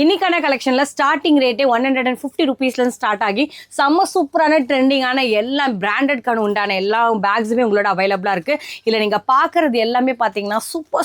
இன்னைக்கான கலெக்ஷன்ல starting ரேட்டே 150 ருபீஸ்ல start ஆகி செம்ம சூப்பரான ட்ரெண்டிங்கான எல்லா பிராண்டட்கான உண்டான எல்லா பேக்ஸுமே உங்களோட அவைலபிளா இருக்கு. இல்ல நீங்க பாக்குறது எல்லாமே பாத்தீங்கன்னா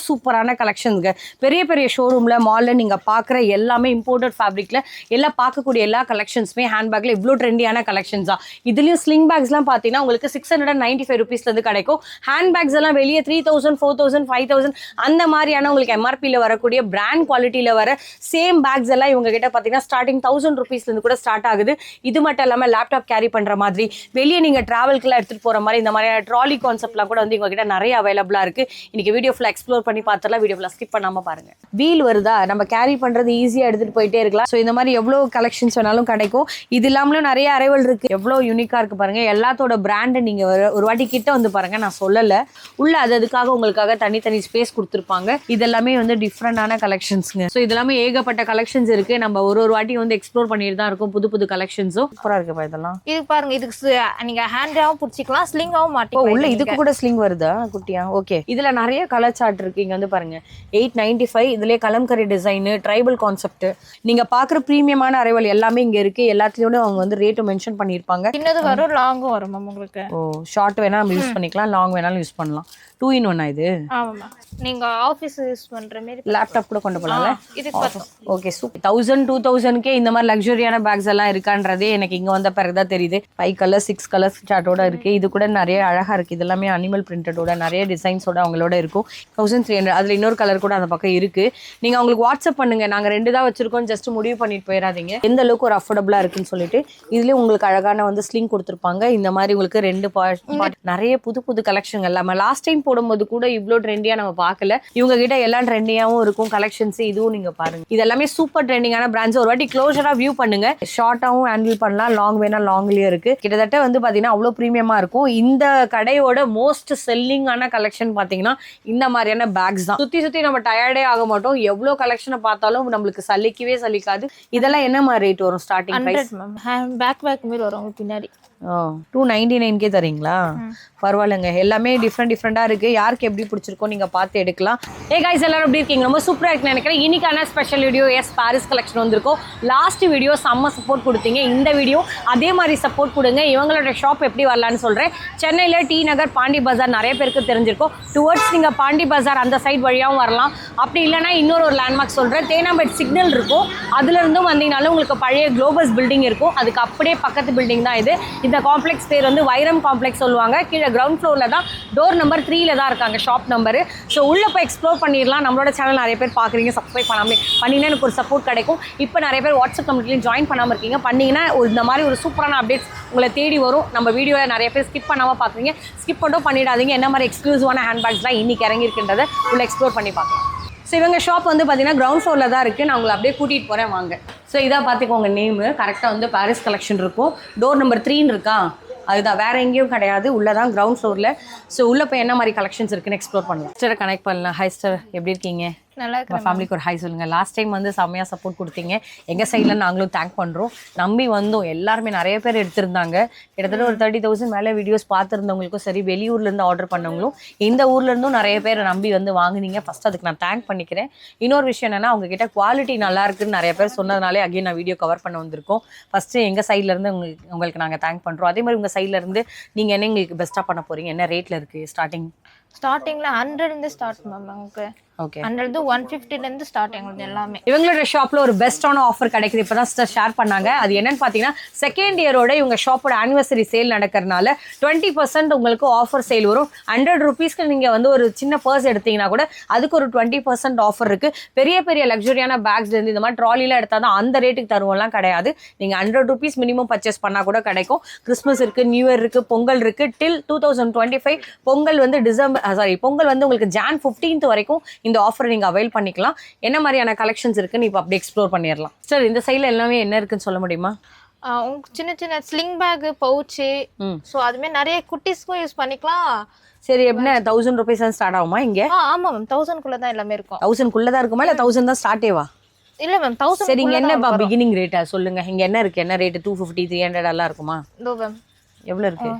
சூப்பரான கலெக்ஷன்ஸ்ங்க. பெரிய பெரிய ஷோரூம்ல மால்ல நீங்க பாக்குற எல்லாமே இம்போர்ட்டட் ஃபேப்ரிக்ல எல்லாம் பார்க்கக்கூடிய எல்லா கலெக்ஷன்ஸுமே ஹேண்ட்பேக்ல இவ்வளோ ட்ரெண்டியான கலெக்ஷன்ஸ் தான். இதுலயும் ஸ்லிங் பேக்ஸ்லாம் பாத்தீங்கன்னா உங்களுக்கு 695 ருபீஸ்ல இருந்து கிடைக்கும். ஹேண்ட் பேக்ஸ் எல்லாம் வெளியே 3000 4000 5000 அந்த மாதிரியான உங்களுக்கு எம்ஆர்பியில் வரக்கூடிய பிராண்ட் குவாலிட்டியில வர சேம் பேக்ஸ் எல்லாம் இவங்க கிட்ட பாத்தீங்கன்னா ஸ்டார்டிங் 1000 ருபீஸ்ல இருந்து கூட ஸ்டார்ட் ஆகுது. இது மட்டும் இல்லாம லேப்டாப் கேரி பண்ற மாதிரி வெளியே நீங்க டிராவல்க்குலாம் எடுத்துட்டு போற மாதிரி இந்த மாதிரி ட்ராலி கான்செப்ட்லாம் கூட வந்து இவங்க கிட்ட நிறைய அவைலபிளா இருக்கு. இன்னைக்கு வீடியோ ஃபுல்லா எக்ஸ்ப்ளோர் பண்ணி பார்த்தலாம். வீடியோ ஃபுல்லா ஸ்கிப் பண்ணாம பாருங்க. வீல் வருதா, நம்ம கேரி பண்றது ஈஸியா எடுத்துட்டு போயிட்டே இருக்கலாம். ஸோ இந்த மாதிரி எவ்வளவு கலெக்ஷன்ஸ் வேணாலும் கிடைக்கும். இது இல்லாமலும் நிறைய அரைவல் இருக்கு. எவ்வளவு யூனிக்கா இருக்கு பாருங்க. எல்லாத்தோட பிராண்ட் நீங்க ஒரு வாட்டி கிட்ட வந்து பாருங்க. நான் சொல்லல, உள்ள அதுக்காக உங்களுக்காக தனித்தனி ஸ்பேஸ் கொடுத்துருப்பாங்க. இதெல்லாமே வந்து டிஃப்ரெண்டான கலெக்ஷன்ஸ்ங்க. ஸோ இதெல்லாமே ஏகப்பட்ட கலெக்ஷன்ஸ் இருக்கு. நம்ம ஒரு வாட்டி வந்து எக்ஸ்ப்ளோர் பண்ணிட்டு தான் இருக்கும். புது கலெக்ஷன்ஸும் சூப்பரா இருக்கு. இதெல்லாம் இது பாருங்க. இதுக்கு நீங்க ஹேண்டாவும் பிடிச்சிக்கலாம், ஸ்லிங்காவும் மாட்டிக்கலாம். உள்ள இதுக்கு கூட ஸ்லிங் வருதா குட்டியா? ஓகே. இதுல நிறைய கலர் சார்ட் இருக்கு. இங்க வந்து பாருங்க 895. இதுலயே கலம்கரி டிசைன், ட்ரைபல் கான்செப்ட். நீங்க பாக்குற பிரீமியமான அரைவல் எல்லாமே இங்க இருக்கு. எல்லாத்துலயும் அவங்க வந்து ரேட் மென்ஷன் பண்ணிருப்பாங்க. சின்னது வரும், லாங்கும் வரும் உங்களுக்கு. ஓ, ஷார்ட் வேணா நம்ம யூஸ் பண்ணிக்கலாம், லாங் வேணாலும் யூஸ் பண்ணலாம். 2 in 1 இது. ஆமாமா, நீங்க ஆபீஸ் யூஸ் பண்ற மாதிரி லேப்டாப் கூட கொண்டு போலாம்ல. இதுக்கு பார்த்தோம். Okay, super. 1000 2000 இந்த மாதிரி லக்ஸரியான பேக்ஸ் எல்லாம் இருக்கான்றதே எனக்கு இங்க வந்த பிறகுதான் தெரியுது. 5 கலர் 6 கலர்ஸ் சார்ட்டோட இருக்கு. இது கூட நிறைய அழகா இருக்கு. இது எல்லாமே அனிமல் பிரிண்டடோட நிறைய டிசைன்ஸோட அவங்களோட இருக்கும். 1300. அதுல இன்னொரு கலர் கூட அந்த பக்கம் இருக்கு. நீங்க அவங்களுக்கு வாட்ஸ்அப் பண்ணுங்க. நாங்க 2 தான் வச்சிருக்கோம், ஜஸ்ட் முடிவு பண்ணிட்டு போயிடாதீங்க. எந்த அளவுக்கு ஒரு அஃபோர்டபுளா இருக்குன்னு சொல்லிட்டு இதுலயே உங்களுக்கு அழகான வந்து ஸ்லிங் கொடுத்துருப்பாங்க. இந்த மாதிரி உங்களுக்கு 2 நிறைய புது கலெக்ஷன் எல்லாம் லாஸ்ட் டைம் போடும்போது கூட இவ்வளோ ட்ரெண்டியா நம்ம பார்க்கல. இவங்க கிட்ட எல்லாம் ட்ரெண்டியாவும் இருக்கும் கலெக்ஷன்ஸ். இதுவும் நீங்க பாருங்க. இது எல்லாமே சூப்பர் ட்ரெண்டிங்கான பிராண்ட்ஸ். ஒரு வாட்டி க்ளோஸரா வியூ பண்ணுங்க. ஷார்ட்டாவும் ஹேண்டில் பண்ணலாம், லாங் வேணா லாங்லயும் இருக்கு. கிட்டத்தட்ட வந்து பாத்தீங்கன்னா அவ்வளோ பிரீமியமா இருக்கும். இந்த கடையோட மோஸ்ட் செல்லிங்கான கலெக்ஷன் பாத்தீங்கன்னா இந்த மாதிரியான பேக்ஸ் தான். சுத்தி நம்ம டயர்டே ஆக மாட்டோம். எவ்வளவு கலெக்ஷனை பார்த்தாலும் நம்மளுக்கு சலிக்கவே சலிக்காது. இதெல்லாம் என்ன மாதிரி ரேட் வரும்? ஸ்டார்டிங் பிரைஸ் பேக் மாதிரி வரும் பின்னாடி. 299 தரீங்களா? பரவாயில்லைங்க. எல்லாமே டிஃப்ரெண்டா இருக்கு. யாருக்கு எப்படி பிடிச்சிருக்கோ நீங்க பார்த்து எடுக்கலாம். ஏ கைஸ், எல்லாரும் எப்படி இருக்கீங்க? ரொம்ப சூப்பரா இருக்குன்னு நினைக்கிறேன். இன்னைக்கான ஸ்பெஷல் வீடியோ பாரிஸ் கலெக்ஷன் வந்திருக்கோம். லாஸ்ட் வீடியோ செம்ம சப்போர்ட் கொடுத்தீங்க. இந்த வீடியோ அதே மாதிரி சப்போர்ட் கொடுங்க. இவங்களோட ஷாப் எப்படி வரலான்னு சொல்றேன். சென்னையில டி நகர் பாண்டி பஜார் நிறைய பேருக்கு தெரிஞ்சிருக்கும். டுவர்ட்ஸ் நீங்க பாண்டி பஜார் அந்த சைட் வழியாகவும் வரலாம். அப்படி இல்லைன்னா இன்னொரு ஒரு லேண்ட்மார்க் சொல்றேன். தேனாம்பேட் சிக்னல் இருக்கும். அதுல இருந்தும் வந்தீங்கனாலும் உங்களுக்கு பழைய குளோபஸ் பில்டிங் இருக்கும். அதுக்கு அப்படியே பக்கத்து பில்டிங் தான் இது. இந்த காம்ப்ளெக்ஸ் பேர் வந்து வைரம் காம்ப்ளெக்ஸ் சொல்லுவாங்க. கீழே கிரவுண்ட் ஃப்ளோர்ல தான், டோர் நம்பர் 3ல தான் இருக்காங்க ஷாப் நம்பர். ஸோ உள்ள போய் எக்ஸ்ப்ளோர் பண்ணிடலாம். நம்மளோட சேனல் நிறைய பேர் பார்க்குறீங்க, சப்ஸ்கிரைப் பண்ணிங்கன்னா எனக்கு ஒரு சப்போர்ட் கிடைக்கும். இப்போ நிறைய பேர் வாட்ஸ்அப் கம்யூனிட்டிலையும் ஜாயின் பண்ணாமல் இருக்கீங்க. பண்ணிங்கன்னா இந்த மாதிரி ஒரு சூப்பரான அப்டேட்ஸ் உங்களை தேடி வரும். நம்ம வீடியோவில் நிறைய பேர் ஸ்கிப் பண்ணாமல் பார்க்குறீங்க. ஸ்கிப் மட்டும் பண்ணிடாதீங்க. என்ன மாதிரி எக்ஸ்க்ளூசிவான ஹேண்ட்பேக்ஸ்லாம் இன்னைக்கு இறங்கியிருக்கின்றதை உள்ள எக்ஸ்ப்ளோர் பண்ணி பார்க்கலாம். ஸோ இவங்க ஷாப் வந்து பார்த்தீங்கன்னா கிரவுண்ட் ஃப்ளோரில் தான் இருக்குது. நான் உங்களை அப்படியே கூட்டிகிட்டு போகிறேன், வாங்க. ஸோ இதாக பார்த்துக்கோங்க. நேமு கரெக்டாக வந்து பாரிஸ் கலெக்ஷன் இருக்கும். டோர் நம்பர் 3ன்னு இருக்கா? அதுதான், வேற எங்கேயும் கிடையாது. உள்ளதான் கிரவுண்ட் ஃப்ளோரில். ஸோ உள்ள போய் என்ன மாதிரி கலெக்ஷன்ஸ் இருக்குன்னு எக்ஸ்ப்ளோர் பண்ணலாம். சிஸ்டரை கனெக்ட் பண்ணலாம். ஹை சிஸ்டர், எப்படி இருக்கீங்க? நல்லா இருக்கு. ஃபேமிலிக்கு ஒரு ஹை சொல்லுங்க. லாஸ்ட் டைம் வந்து செம்மையா சப்போர்ட் கொடுத்தீங்க. எங்க சைட்ல நாங்களும் தேங்க் பண்றோம். நம்பி வந்தோம். எல்லாருமே நிறைய பேர் எடுத்திருந்தாங்க. கிட்டத்தட்ட ஒரு 30,000 மேலே வீடியோஸ் பார்த்துருந்தவங்களுக்கும் சரி, வெளியூர்ல இருந்து ஆர்டர் பண்ணவங்களும் இந்த ஊர்ல இருந்தும் நிறைய பேர் நம்பி வந்து வாங்குனீங்க. ஃபர்ஸ்ட் அதுக்கு நான் தேங்க் பண்ணிக்கிறேன். இன்னொரு விஷயம் என்னன்னா, அவங்க கிட்ட குவாலிட்டி நல்லா இருக்குன்னு நிறைய பேர் சொன்னதுனாலே அகைன் நான் வீடியோ கவர் பண்ண வந்திருக்கோம். ஃபர்ஸ்ட் எங்க சைட்ல இருந்து உங்களுக்கு நாங்க தேங்க் பண்றோம். அதே மாதிரி உங்க சைட்ல இருந்து நீங்க என்ன எங்களுக்கு பெஸ்டா பண்ண போறீங்க? என்ன ரேட்ல இருக்கு ஸ்டார்டிங்ல 100 இருந்து ஸ்டார்ட் மேம். உங்களுக்கு ஓகே, 100 150 இருந்து ஸ்டார்ட் எங்களுக்கு எல்லாமே. இவங்களோட ஷாப்ல ஒரு பெஸ்டான ஆஃபர் கிடைக்குது. இப்பதான் சிஸ்டர் ஷேர் பண்ணாங்க. அது என்னன்னு பாத்தீங்கன்னா, செகண்ட் இயரோட இவங்க ஷாப்போட ஆனிவர்சரி சேல் நடக்கிறதுனால 20% உங்களுக்கு ஆஃபர் சேல் வரும். 100 ருபீஸ்க்கு நீங்க வந்து ஒரு சின்ன பர்ஸ் எடுத்தீங்கன்னா கூட அதுக்கு ஒரு 20% ஆஃபர் இருக்கு. பெரிய லக்ஸரியான பேக்ஸ்ல இருந்து இந்த மாதிரி ட்ராலில எடுத்தாதான் அந்த ரேட்டுக்கு தருவோம்லாம் கிடையாது. நீங்க 100 ருபீஸ் மினிமம் பர்ச்சேஸ் பண்ணா கூட கிடைக்கும். கிறிஸ்மஸ் இருக்கு, நியூ இயர் இருக்கு, பொங்கல் இருக்கு. டில் 2025 பொங்கல் வந்து பொங்கல் வந்து உங்களுக்கு Jan 15th வரைக்கும் இந்த ஆஃபர் நீங்க அவைல் பண்ணிக்கலாம். என்ன மாதிரியான கலெக்ஷன்ஸ் இருக்குன்னு இப்போ அப்படியே எக்ஸ்ப்ளோர் பண்ணிடலாம். சார், இந்த சைட்ல எல்லாமே என்ன இருக்குன்னு சொல்ல முடியுமா? சின்ன ஸ்லிங் பேக், பவுச்சு, ஸோ அதுமாதிரி நிறைய குட்டீஸ்க்கும் யூஸ் பண்ணிக்கலாம். சரி, எப்படின்னா 1000 ருபீஸ் ஸ்டார்ட் ஆகுமா இங்க? ஆமா மேம், 1000 தான் எல்லாமே இருக்கும். 1000 தான் இருக்குமா, இல்ல 1000 தான் ஸ்டார்டேவா? இல்ல மேம், 1000. சரி, இங்க என்ன பிகினிங் ரேட்டா சொல்லுங்க. இங்க என்ன இருக்கு? என்ன ரேட்? 250 300 எல்லாம் இருக்குமா? மேம் எவ்வளவு இருக்கு?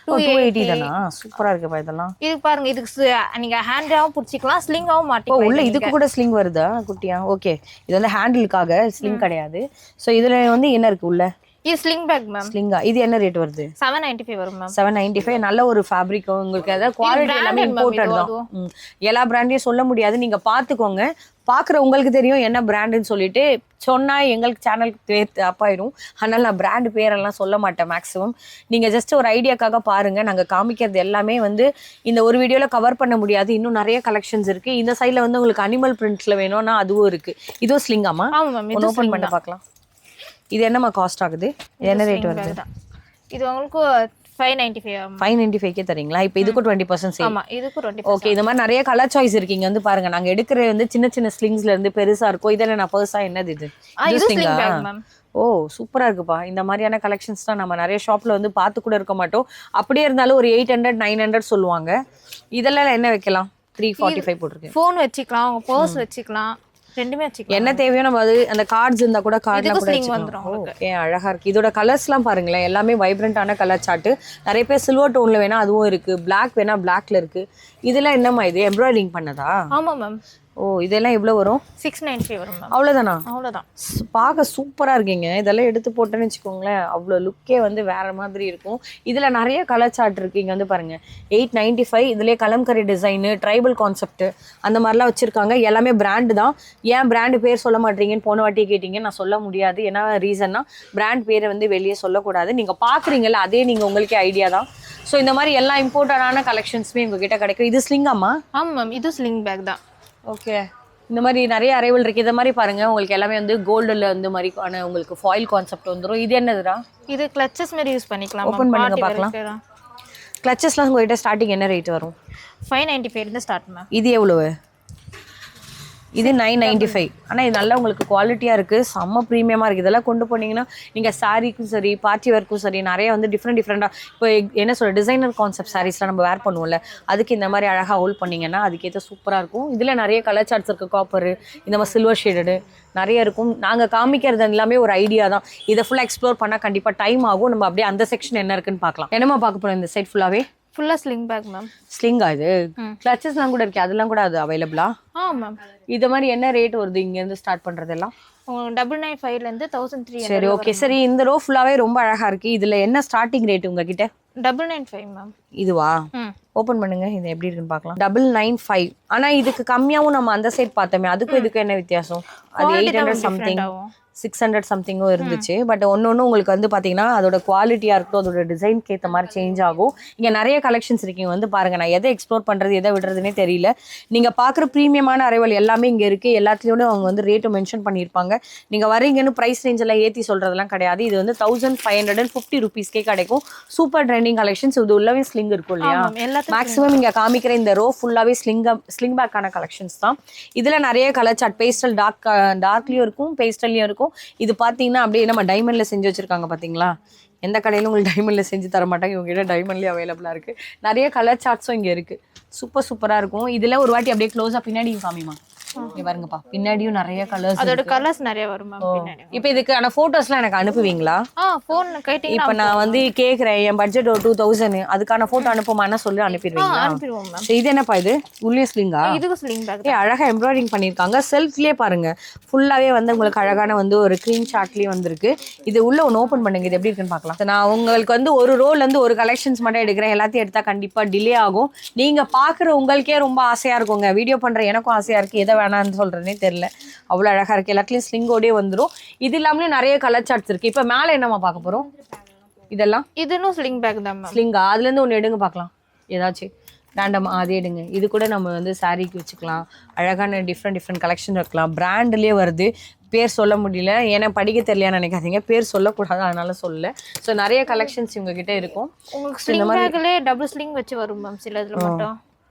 280 தானா? சூப்பரா இருக்குப்பா இதெல்லாம். இது பாருங்க, இதுக்கு நீங்க ஹேண்டாவும் பிடிச்சிக்கலாம், ஸ்லிங்காவும் ஓ மாட்டிக்கலாம். உள்ள இதுக்கு கூட ஸ்லிங் வருதா குட்டியா? ஓகே, இது வந்து ஹேண்டிலுக்காக, ஸ்லிங் கிடையாது. ஸோ இதுல வந்து என்ன இருக்கு உள்ள? இது ஸ்லிங் பேக் மேம். ஸ்லிங்கா? இது என்ன ரேட் வருது? 795 வரும் மேம். 795. நல்ல ஒரு ஃபேப்ரிக் உங்களுக்கு, அதாவது குவாலிட்டி எல்லாமே இம்போர்ட்டட் தான். எல்லா பிராண்டையும் சொல்ல முடியாது, நீங்க பாத்துக்கோங்க. பாக்குற உங்களுக்கு தெரியும் என்ன பிராண்டுன்னு சொல்லிட்டு சொன்னா எங்களுக்கு சேனலுக்கு தப்பாயிடும். அதனால நான் பிராண்ட் பேரெல்லாம் சொல்ல மாட்டேன் மேக்ஸிமம். நீங்க ஜஸ்ட் ஒரு ஐடியாக்காக பாருங்க. நாங்க காமிக்கிறது எல்லாமே வந்து இந்த ஒரு வீடியோல கவர் பண்ண முடியாது. இன்னும் நிறைய கலெக்ஷன்ஸ் இருக்கு. இந்த சைட்ல வந்து உங்களுக்கு அனிமல் பிரிண்ட்ஸ்ல வேணும்னா அதுவும் இருக்கு. இதுவும் ஸ்லிங்காமா? ஆமா மேம். இது ஓபன் பண்ண பார்க்கலாம். இது என்னமா காஸ்ட் ஆகுது? இது என்ன ரேட் வருது? இது உங்களுக்கு 595. 595 தரீங்களா? இப்போ இதுக்கும் 20% சேல். ஆமா, இதுக்கு 20%. ஓகே, இந்த மாதிரி நிறைய கலர் சாய்ஸ் இருக்கு. இங்க வந்து பாருங்க, நாங்க எடுக்கிற வந்து சின்ன சின்ன ஸ்லிங்ஸ்ல இருந்து பெருசா இருக்கும். இதெல்லாம் நான் பர்ஸா என்னது இது? இது ஸ்லிங் பேக் மேம். ஓ சூப்பரா இருக்குப்பா. இந்த மாதிரியான கலெக்ஷன்ஸ் தான் நம்ம நிறைய ஷாப்ல வந்து பார்த்து கூட இருக்க மாட்டோம். அப்படியே இருந்தாலும் ஒரு 800 900 சொல்லுவாங்க. இதெல்லாம் என்ன வைக்கலாம்? 345 போட்டிருக்கேன். ஃபோன் வச்சுக்கலாம், உங்க பர்ஸ் வச்சுக்கலாம், ரெண்டுமே வச்சுக்கலாம். என்ன தேவையோ நம்ம அது அந்த கார்ட்ஸ் இருந்தா கூட கார்ட்ல கூட ஸ்லிங் வந்துரும். ஓகே, அழகா இருக்கு. இதோட கலர்ஸ்லாம் பாருங்களேன், எல்லாமே வைப்ரண்டான கலர் சார்ட். நிறைய பேர் சில்வர் டோன்ல வேணா அதுவும் இருக்கு, பிளாக் வேணா பிளாக்ல இருக்கு. இதெல்லாம் என்னம்மா இது? எம்ப்ராய்டிங் பண்ணதா? ஆமா மேம். ஓ இதெல்லாம் எவ்வளவு வரும்? 695 வரும் மேம். அவ்வளவுதானா? அவ்வளவுதான். பார்க்க சூப்பரா இருக்கீங்க. இதெல்லாம் எடுத்து போட்டேன்னு வச்சுக்கோங்களேன், அவ்வளோ லுக்கே வந்து வேற மாதிரி இருக்கும். இதுல நிறைய கலர் சார்ட் இருக்கு. இங்க வந்து பாருங்க 895. இதுலயே கலம்கரி டிசைனு, ட்ரைபல் கான்செப்ட் அந்த மாதிரிலாம் வச்சிருக்காங்க. எல்லாமே பிராண்டு தான். ஏன் பிராண்டு பேர் சொல்ல மாட்டீங்கன்னு போன வாட்டியே கேட்டீங்க. நான் சொல்ல முடியாது. ஏன்னா ரீசன்னா பிராண்ட் பேரை வந்து வெளியே சொல்லக்கூடாது. நீங்க பாக்குறீங்கல்ல, அதே நீங்க உங்களுக்கே ஐடியா தான். ஸோ இந்த மாதிரி எல்லா இம்போர்ட்டடான கலெக்ஷன்ஸுமே உங்ககிட்ட கிடைக்கும். இது ஸ்லிங்காமா? ஆமா மேம், இது ஸ்லிங் பேக் தான். ஓகே, இந்த மாதிரி நிறைய அரைவல் இருக்கு. இதை மாதிரி பாருங்க, உங்களுக்கு எல்லாமே வந்து கோல்டுல வந்து மாதிரி உங்களுக்கு ஃபாயில் கான்செப்ட் வந்துடும். இது என்னதுடா? இது கிளச்சஸ் மாதிரி யூஸ் பண்ணிக்கலாம். ஓபன் பண்ணுங்க பார்க்கலாம். கிளச்சஸ்லாம் உங்ககிட்ட ஸ்டார்டிங் என்ன ரேட் வரும்? 595 இருந்து ஸ்டார்ட் மேம். இது எவ்வளவு? இது 995. ஆனால் இது நல்லா உங்களுக்கு குவாலிட்டியாக இருக்குது, செம்ம ப்ரீமியமாக இருக்குது. இதெல்லாம் கொண்டு போனீங்கன்னா நீங்கள் சாரீக்கும் சரி, பார்ட்டி வேர்க்கும் சரி, நிறைய வந்து டிஃப்ரெண்ட்டாக இப்போ என்ன சொல்ல டிசைனர் கான்செப்ட் சாரீஸ்லாம் நம்ம வேர் பண்ணுவோம்ல, அதுக்கு இந்த மாதிரி அழகாக ஹோல்ட் பண்ணிங்கன்னா அதுக்கேற்ற சூப்பராக இருக்கும். இதில் நிறைய கலர் சார்ட்ஸ் இருக்குது, காப்பரு, இந்த மாதிரி சில்வர் ஷேடடு நிறைய இருக்கும். நாங்கள் காமிக்கிறது எல்லாமே ஒரு ஐடியா தான். இதை ஃபுல்லாக எக்ஸ்ப்ளோர் பண்ணால் கண்டிப்பாக டைம் ஆகும். நம்ம அப்படியே அந்த செக்ஷன் என்ன இருக்குன்னு பார்க்கலாம். என்னமா பார்க்க போகிறோம் இந்த சைட் ஃபுல்லாகவே? ஃபுல்லா ஸ்லிங் பேக் மேம். ஸ்லிங்கா? இது கிளச்சஸ்லாம் கூட இருக்கு, அதெல்லாம் கூட அது அவைலபிளா? மேம். இது மாதிரி என்ன ரேட் வருது இங்க இருந்து ஸ்டார்ட் பண்றதெல்லாம்? 995 ல இருந்து 1300. சரி ஓகே. சரி, இந்த ரோ ஃபுல்லாவே ரொம்ப அழகா இருக்கு. இதுல என்ன ஸ்டார்டிங் ரேட் உங்ககிட்ட? 995 மேம். இதுவா? ஓபன் பண்ணுங்க, இது எப்படி இருக்குன்னு பார்க்கலாம். 995. ஆனா இதுக்கு கம்மியாவும் நம்ம அந்த சைட் பார்த்தோமே, அதுக்கும் இதுக்கு என்ன வித்தியாசம்? அது 800 சம்திங் 600 சம்திங்கும் இருந்துச்சு. பட் ஒன்னொன்னு உங்களுக்கு வந்து பாத்தீங்கன்னா அதோட குவாலிட்டியா இருக்கட்டும், அதோட டிசைன்க்கு ஏற்ற மாதிரி சேஞ்ச் ஆகும். இங்க நிறைய கலெக்ஷன்ஸ் இருக்கீங்க வந்து பாருங்க. நான் எதை எக்ஸ்ப்ளோர் பண்றது எதை விடுறதுனே தெரியல. நீங்க பாக்குற ப்ரீமியமான அரைவல் எல்லாமே இங்க இருக்கு. எல்லாத்துலயும் அவங்க வந்து ரேட்டு மென்ஷன் பண்ணியிருப்பாங்க. நீங்க வரீங்கன்னு பிரைஸ் ரேஞ்ச் எல்லாம் ஏற்றி சொல்றதெல்லாம் கிடையாது. இது வந்து 1550 ருபீஸ்க்கே கிடைக்கும். Super trending collections. இது உள்ளவே ஸ்லிங் இருக்கும் இல்லையா? மேக்ஸிமம் இங்க காமிக்கிற இந்த ரோ ஃபுல்லாவே ஸ்லிங் பேக்கான கலெக்ஷன்ஸ் தான். இதுல நிறைய கலர் சார்ட், பேஸ்டல் டார்க்லயும் இருக்கும், பேஸ்டல்லையும் இருக்கும். இது பாத்தீங்கன்னா அப்படியே நம்ம டைமண்ட்ல செஞ்சு வச்சிருக்காங்க பாத்தீங்களா? எந்த கடையிலும் உங்களுக்கு டைமண்ட்ல செஞ்சு தர மாட்டாங்க. இவங்க கிட்ட டைமண்ட்லயே அவைலபிளா இருக்கு. நிறைய கலர் சார்ட்ஸும் இங்க இருக்கு. சூப்பரா இருக்கும். இதுல ஒரு வாட்டி அப்படியே க்ளோஸா பின்னாடியும் காமிமா. இங்க பாருங்கப்பா, பின்னாடியும் நிறைய கலர்ஸ், அதோட கலர்ஸ் நிறைய வரும் மேம் பின்னாடி. இப்போ இதுக்கான போட்டோஸ்லாம் எனக்கு அனுப்புவீங்களா? ஃபோன்ல கேட்டிங்கன்னா இப்போ நான் வந்து கேக்குறேன், என் பட்ஜெட் ஒரு 2000, அதுக்கான போட்டோ அனுப்புமானா சொல்லி அனுப்பிடுவீங்களா? அனுப்பிடுவோம் மேம். இது என்னப்பா இது? உள்ளே ஸ்லிங்கா? இதுக்கு ஸ்லிங் பேக். அழகா எம்ப்ராய்டிங் பண்ணிருக்காங்க. செல்ஃப்லயே பாருங்க ஃபுல்லாவே வந்து உங்களுக்கு அழகான வந்து ஒரு க்ரீம் சார்ட்லயே வந்திருக்கு. இது உள்ள ஒன்று ஓப்பன் பண்ணுங்க, இது எப்படி இருக்குன்னு பார்க்கலாம். நான் உங்களுக்கு வந்து ஒரு ரோல இருந்து ஒரு கலெக்ஷன்ஸ் மட்டும் எடுக்கிறேன். எல்லாத்தையும் எடுத்தா கண்டிப்பா டிலே ஆகும். நீங்க பாக்குற உங்களுக்கே ரொம்ப ஆசையா இருக்குங்க. வீடியோ பண்ற எனக்கும் ஆசையா இருக்கு. எதை வேணான்னு சொல்றேனே தெரியல, அவ்வளவு அழகா இருக்கு. எல்லாத்துலயும் ஸ்லிங்கோடே வந்துடும். இது இல்லாமலே நிறைய கலர் சார்ட்ஸ் இருக்கு. இப்ப மேல என்னமா பார்க்க போறோம்? இதெல்லாம் இதுன்னு ஸ்லிங் பேக் தான் மேம். ஸ்லிங்கா? அதுல இருந்து ஒன்று எடுங்க பார்க்கலாம். ஏதாச்சும் ரேண்டமா அதே எடுங்க. இது கூட நம்ம வந்து சாரீக்கு வச்சுக்கலாம். அழகான டிஃப்ரெண்ட் கலெக்ஷன் இருக்கலாம். பிராண்ட்லயே வருது. பேர் சொல்ல முடியல, ஏன்னா படிக்க தெரியலையான்னு நினைக்காதீங்க. பேர் சொல்லக்கூடாது, அதனால சொல்லல. ஸோ நிறைய கலெக்ஷன்ஸ் இவங்க கிட்ட இருக்கும். உங்களுக்கு ஸ்லிங் பேக்லயே டபுள் ஸ்லிங் வச்சு வரும் மேம் சில இதுல மட்டும்.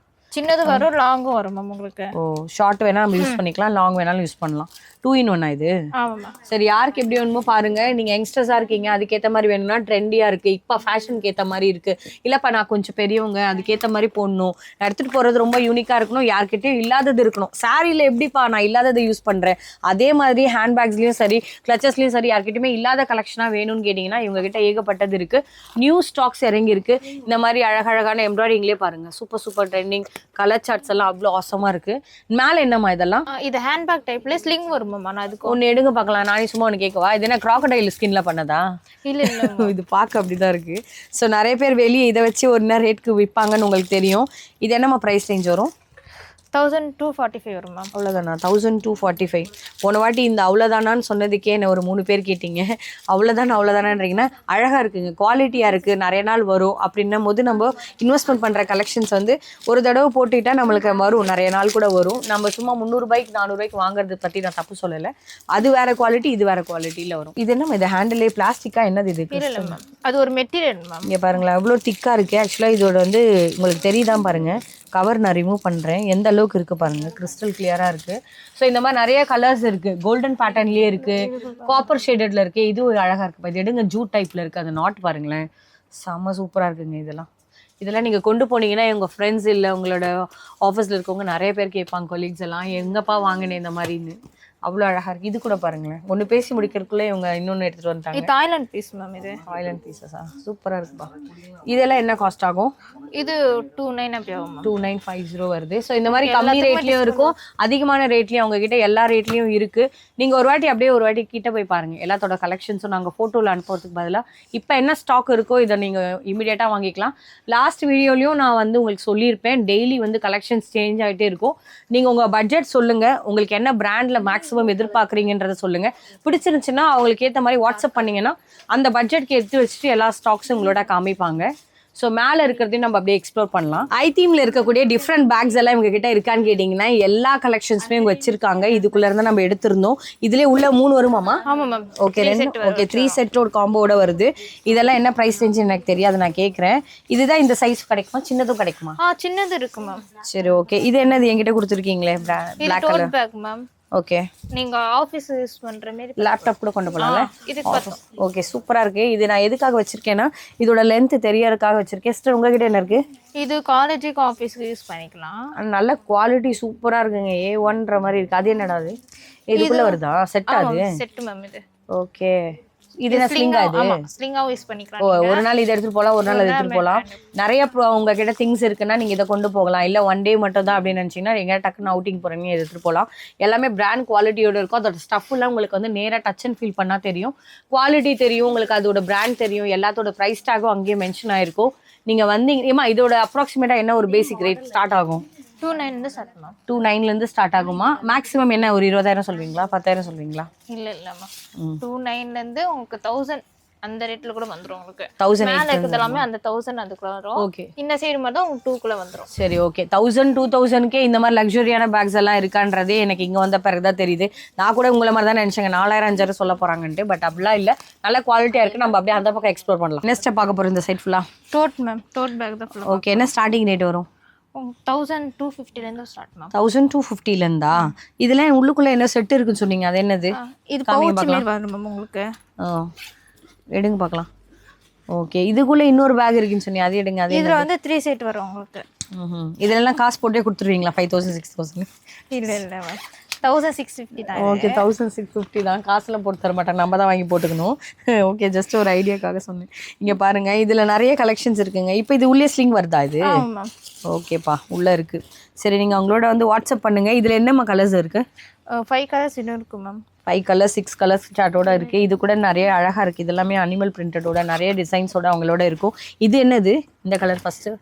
சின்னது வரும் லாங்கும் வரும் மேம் உங்களுக்கு. ஓ ஷார்ட் வேணா நம்ம யூஸ் பண்ணிக்கலாம், லாங் வேணாலும் யூஸ் பண்ணலாம். 2 in 1 இது. ஆமாம். சரி, யாருக்கு எப்படி வேணுமோ பாருங்க. நீங்க யங்ஸ்டர்ஸா இருக்கீங்க, அதுக்கேற்ற மாதிரி வேணும்னா ட்ரெண்டியா இருக்கு, இப்போ ஃபேஷனுக்கு ஏற்ற மாதிரி இருக்கு. இல்லப்பா நான் கொஞ்சம் பெரியவங்க, அதுக்கேற்ற மாதிரி போடணும், நான் எடுத்துட்டு போறது ரொம்ப யூனிக்கா இருக்கணும், யார்கிட்டயும் இல்லாதது இருக்கணும். சாரியில எப்படிப்பா நான் இல்லாததை யூஸ் பண்றேன், அதே மாதிரி ஹேண்ட்பேக்ஸ்லயும் சரி கிளச்சஸ்லயும் சரி யார்கிட்டயுமே இல்லாத கலெக்ஷனா வேணும்னு கேட்டீங்கன்னா இவங்க கிட்ட ஏகப்பட்டது இருக்கு. நியூ ஸ்டாக்ஸ் இறங்கி இருக்கு. இந்த மாதிரி அழகழகான எம்ப்ராய்டிங்லேயே பாருங்க, super super trending colour charts எல்லாம் அவ்வளோ ஆசமா இருக்கு. மேல என்னம்மா இதெல்லாம்? இது ஹேண்ட்பேக் டைப்ல ஸ்லிங் வரும் மேம். நான் அதுக்கு ஒன்று எடுங்க பார்க்கலாம். நானே சும்மா ஒன்று கேட்கவா? இது என்ன கிராக்கடைல் ஸ்கின்ல பண்ணதா? இல்ல இல்ல இது பார்க்க அப்படிதான் இருக்கு. ஸோ நிறைய பேர் வெளியே இதை வச்சு ஒரு நேரம் ரேட்க்கு விற்பாங்கன்னு உங்களுக்கு தெரியும். இது என்னம்மா ப்ரைஸ் ரேஞ்ச் வரும்? 1245 வரும் மேம். அவ்வளோதானா? 1245. போன வாட்டி இந்த அவ்வளோதானான்னு சொன்னதுக்கே என்ன ஒரு 3 பேர் கேட்டீங்க. அவ்வளோதானான்றீங்கன்னா அழகாக இருக்குங்க, குவாலிட்டியாக இருக்குது, நிறைய நாள் வரும். அப்படின்னும் போது நம்ம இன்வெஸ்ட்மெண்ட் பண்ணுற கலெக்ஷன்ஸ் வந்து ஒரு தடவை போட்டுக்கிட்டா நம்மளுக்கு வரும், நிறைய நாள் கூட வரும். நம்ம சும்மா 300 ரூபாய்க்கு 400 ரூபாய்க்கு வாங்குறது பற்றி நான் தப்பு சொல்லலை. அது வேற குவாலிட்டி, இது வேற குவாலிட்டியில் வரும். இது என்ன இது ஹேண்டிலே பிளாஸ்டிக்கா என்னது இது? இல்ல மேம், அது ஒரு மெட்டீரியல் மேம். இங்கே பாருங்களேன் எவ்வளோ திக்காக இருக்குது. ஆக்சுவலாக இதோட வந்து உங்களுக்கு தெரியுதான் பாருங்கள், கவர் நான் ரிமூவ் பண்ணுறேன், எந்த அளவுக்கு இருக்குது பாருங்கள், கிறிஸ்டல் கிளியராக இருக்குது. ஸோ இந்த மாதிரி நிறைய கலர்ஸ் இருக்குது, கோல்டன் பேட்டர்ன்லேயே இருக்குது, காப்பர் ஷேடடில் இருக்குது. இது ஒரு அழகாக இருக்குது. இது எடுங்க, ஜூட் டைப்பில் இருக்குது, அந்த நாட் பாருங்களேன், செம்ம சூப்பராக இருக்குங்க. இதெல்லாம் நீங்கள் கொண்டு போனீங்கன்னா உங்கள் ஃப்ரெண்ட்ஸ் இல்லை உங்களோட ஆஃபீஸில் இருக்கவங்க நிறைய பேர் கேட்பாங்க, கொலீக்ஸ் எல்லாம், எங்கப்பா வாங்கினேன் இந்த மாதிரின்னு. அவ்வளோ அழகாக இருக்குது. இது கூட பாருங்களேன், ஒன்று பேசி முடிக்கிறதுக்குள்ளே இவங்க இன்னொன்று எடுத்துகிட்டு வந்துட்டாங்க. இது தாய்லாந்து பீஸ் மேம். இது தாய்லாந்து பீஸஸா? சூப்பராக இருக்குப்பா. இதெல்லாம் என்ன காஸ்ட் ஆகும்? இது 29 அப்படி ஆகும். 2950 வருது. ஸோ இந்த மாதிரி கம்மி ரேட்லேயும் இருக்கும், அதிகமான ரேட்லேயும் அவங்க கிட்ட எல்லா ரேட்லேயும் இருக்குது. நீங்கள் ஒரு வாட்டி கிட்ட போய் பாருங்கள். எல்லாத்தோட கலெக்ஷன்ஸும் நாங்கள் ஃபோட்டோவில் அனுப்புறதுக்கு பதிலாக இப்போ என்ன ஸ்டாக் இருக்கோ இதை நீங்கள் இமீடியட்டாக வாங்கிக்கலாம். லாஸ்ட் வீடியோலையும் நான் வந்து உங்களுக்கு சொல்லியிருப்பேன், டெய்லி வந்து கலெக்ஷன்ஸ் சேஞ்ச் ஆகிட்டே இருக்கும். நீங்கள் உங்கள் பட்ஜெட் சொல்லுங்கள், உங்களுக்கு என்ன பிராண்டில் மேக்ஸிமம் எதிர்பார்க்குறீங்கன்றத சொல்லுங்கள். பிடிச்சிருந்துச்சுன்னா அவங்களுக்கு ஏற்ற மாதிரி வாட்ஸ்அப் பண்ணிங்கன்னா அந்த பட்ஜெட்க்கு எடுத்து வச்சுட்டு எல்லா ஸ்டாக்ஸும் உங்களோட காமிப்பாங்க. ஸோ மேலே இருக்கிறதையும் நம்ம அப்படியே எக்ஸ்ப்ளோர் பண்ணலாம். ஐதீமில் இருக்கக்கூடிய டிஃப்ரெண்ட் பேக்ஸ் எல்லாம் இவங்க கிட்ட இருக்கான்னு கேட்டிங்கன்னா எல்லா கலெக்ஷன்ஸுமே இவங்க வச்சிருக்காங்க. இதுக்குள்ளே இருந்தால் நம்ம எடுத்திருந்தோம். இதுலேயே உள்ள 3 வருமாமா? ஆமாம் மேம். ஓகே 3 செட் ஒரு காம்போட வருது. இதெல்லாம் என்ன ப்ரைஸ் ரேஞ்சு எனக்கு தெரியாது, நான் கேட்குறேன். இதுதான் இந்த சைஸ் கிடைக்குமா? சின்னதும் கிடைக்குமா? சின்னது இருக்கு மேம். சரி ஓகே. இது என்னது என்கிட்ட கொடுத்துருக்கீங்களே black colour bag ma'am. Okay, நீங்க ஆபீஸ் யூஸ் பண்ற மாதிரி லேப்டாப் கூட கொண்டு போகலாம்ல? இதுக்கு பார்த்தோம். ஓகே சூப்பராக இருக்குது. இது நான் எதுக்காக வச்சுருக்கேன்னா இதோட லென்த் தெரியறதுக்காக வச்சுருக்கேன். சிஸ்டர் உங்ககிட்ட என்ன இருக்குது? இது காலேஜுக்கு ஆஃபீஸ்க்கு யூஸ் பண்ணிக்கலாம். நல்ல குவாலிட்டி சூப்பராக இருக்குங்க, A1ன்ற மாதிரி இருக்குது. அது என்னடா அது? இதுக்குள்ளே வருதா செட்? அது செட் மேம். இது ஓகே. இது என்ன ஸ்லிங்கா? இது ஸ்லிங்காவும் யூஸ் பண்ணிக்கலாம். ஒரு நாள் இதை எடுத்துகிட்டு போகலாம், ஒரு நாள் அதை எடுத்துகிட்டு போகலாம். நிறைய உங்ககிட்ட திங்ஸ் இருக்குன்னா நீங்கள் இதை கொண்டு போகலாம். இல்லை 1 டே மட்டும் தான் அப்படின்னு நினச்சிங்கன்னா எங்கேயா டக்குன்னு அவுட்டிங் போகிறீங்க எடுத்துகிட்டு போகலாம். எல்லாமே பிராண்ட் குவாலிட்டியோடு இருக்கும். அதோட ஸ்டஃப்லாம் உங்களுக்கு வந்து நேராக டச் அண்ட் ஃபீல் பண்ணால் தெரியும், குவாலிட்டி தெரியும் உங்களுக்கு, அதோட பிராண்ட் தெரியும், எல்லாத்தோட ப்ரைஸ் டேக்கும் அங்கேயே மென்ஷன் ஆயிருக்கும். நீங்கள் வந்தீங்க ஏமா இதோட அப்ராக்சிமேட்டாக என்ன ஒரு பேசிக் ரேட் ஸ்டார்ட் ஆகும்? 29 ஸ்டார்ட் மேம். 29 ஸ்டார்ட் ஆகுமா? மேக்ஸிமம் என்ன ஒரு 20,000 சொல்வீங்களா, 10,000 சொல்வீங்களா? இல்லம்மா, 29 உங்களுக்கு 1000 அந்த ரேட்ல கூட வந்துரும். உங்களுக்கு 1000 மேல இருக்குது எல்லாமே அந்த 1000 அதுக்குள்ள வரும். ஓகே. இந்த சைடு மட்டும் உங்களுக்கு 2 குள்ள வந்துரும். சரி ஓகே. 1000 2000க்கே இந்த மாதிரி லக்ஸரியான பேக்ஸ் எல்லாம் இருக்கான்றதே எனக்கு இங்கே வந்த பிறகு தான் தெரியுது. நான் கூட உங்களை மாதிரி தான் நினச்சேங்க 4000 5000 சொல்ல போகிறாங்கன்ட்டு. பட் அப்படிலாம் இல்லை, நல்ல குவாலிட்டியாக இருக்குது. நம்ம அப்படியே அந்த பக்கம் எக்ஸ்ப்ளோர் பண்ணலாம். நெக்ஸ்ட் பார்க்க போகிறோம் இந்த சைட் ஃபுல்லாக டோட் மேம். டோட் பேக் தான் ஃபுல்லாக. ஓகே. என்ன ஸ்டார்டிங் ரேட் வரும்? 1250 ஸ்டார்ட் மேம். 1250 இதெல்லாம் உள்ளுக்குள்ள என்ன செட் இருக்குன்னு சொன்னீங்க, அது என்னது? இது பவுச் மாதிரி வரும் மேம் உங்களுக்கு. எடுங்க பார்க்கலாம். ஓகே. இதுக்குள்ள இன்னொரு பேக் இருக்குன்னு சொன்னீங்க, அது எடுங்க. அது இதுல வந்து 3 செட் வரும் உங்களுக்கு. இதெல்லாம் காசு போட்டே கொடுத்துருவீங்களா? 5000 6000? இல்ல மேம், 1650 தான். ஓகே 1650 தான். காசுலாம் போட்டு தர மாட்டாங்க, நம்ம தான் வாங்கி போட்டுக்கணும். ஓகே, ஜஸ்ட் ஒரு ஐடியாக்காக சொன்னேன். இங்கே பாருங்க, இதில் நிறைய கலெக்ஷன்ஸ் இருக்குங்க. இப்போ இது உள்ளே ஸ்லிங் வருதா இது? ஓகேப்பா, உள்ளே இருக்குது. சரி, நீங்கள் அவங்களோட வந்து வாட்ஸ்அப் பண்ணுங்கள். இதில் என்னம்மா கலர்ஸ் இருக்குது? 5 கலர்ஸ் இன்னும் இருக்குது மேம். 5 கலர்ஸ் 6 கலர்ஸ் சார்ட்டோட இருக்குது. இது கூட நிறைய அழகாக இருக்குது. இதெல்லாமே அனிமல் பிரிண்டடோட நிறைய டிசைன்ஸோட அவங்களோட இருக்கும். இது என்னது இந்த கலர்? ஃபஸ்ட்டு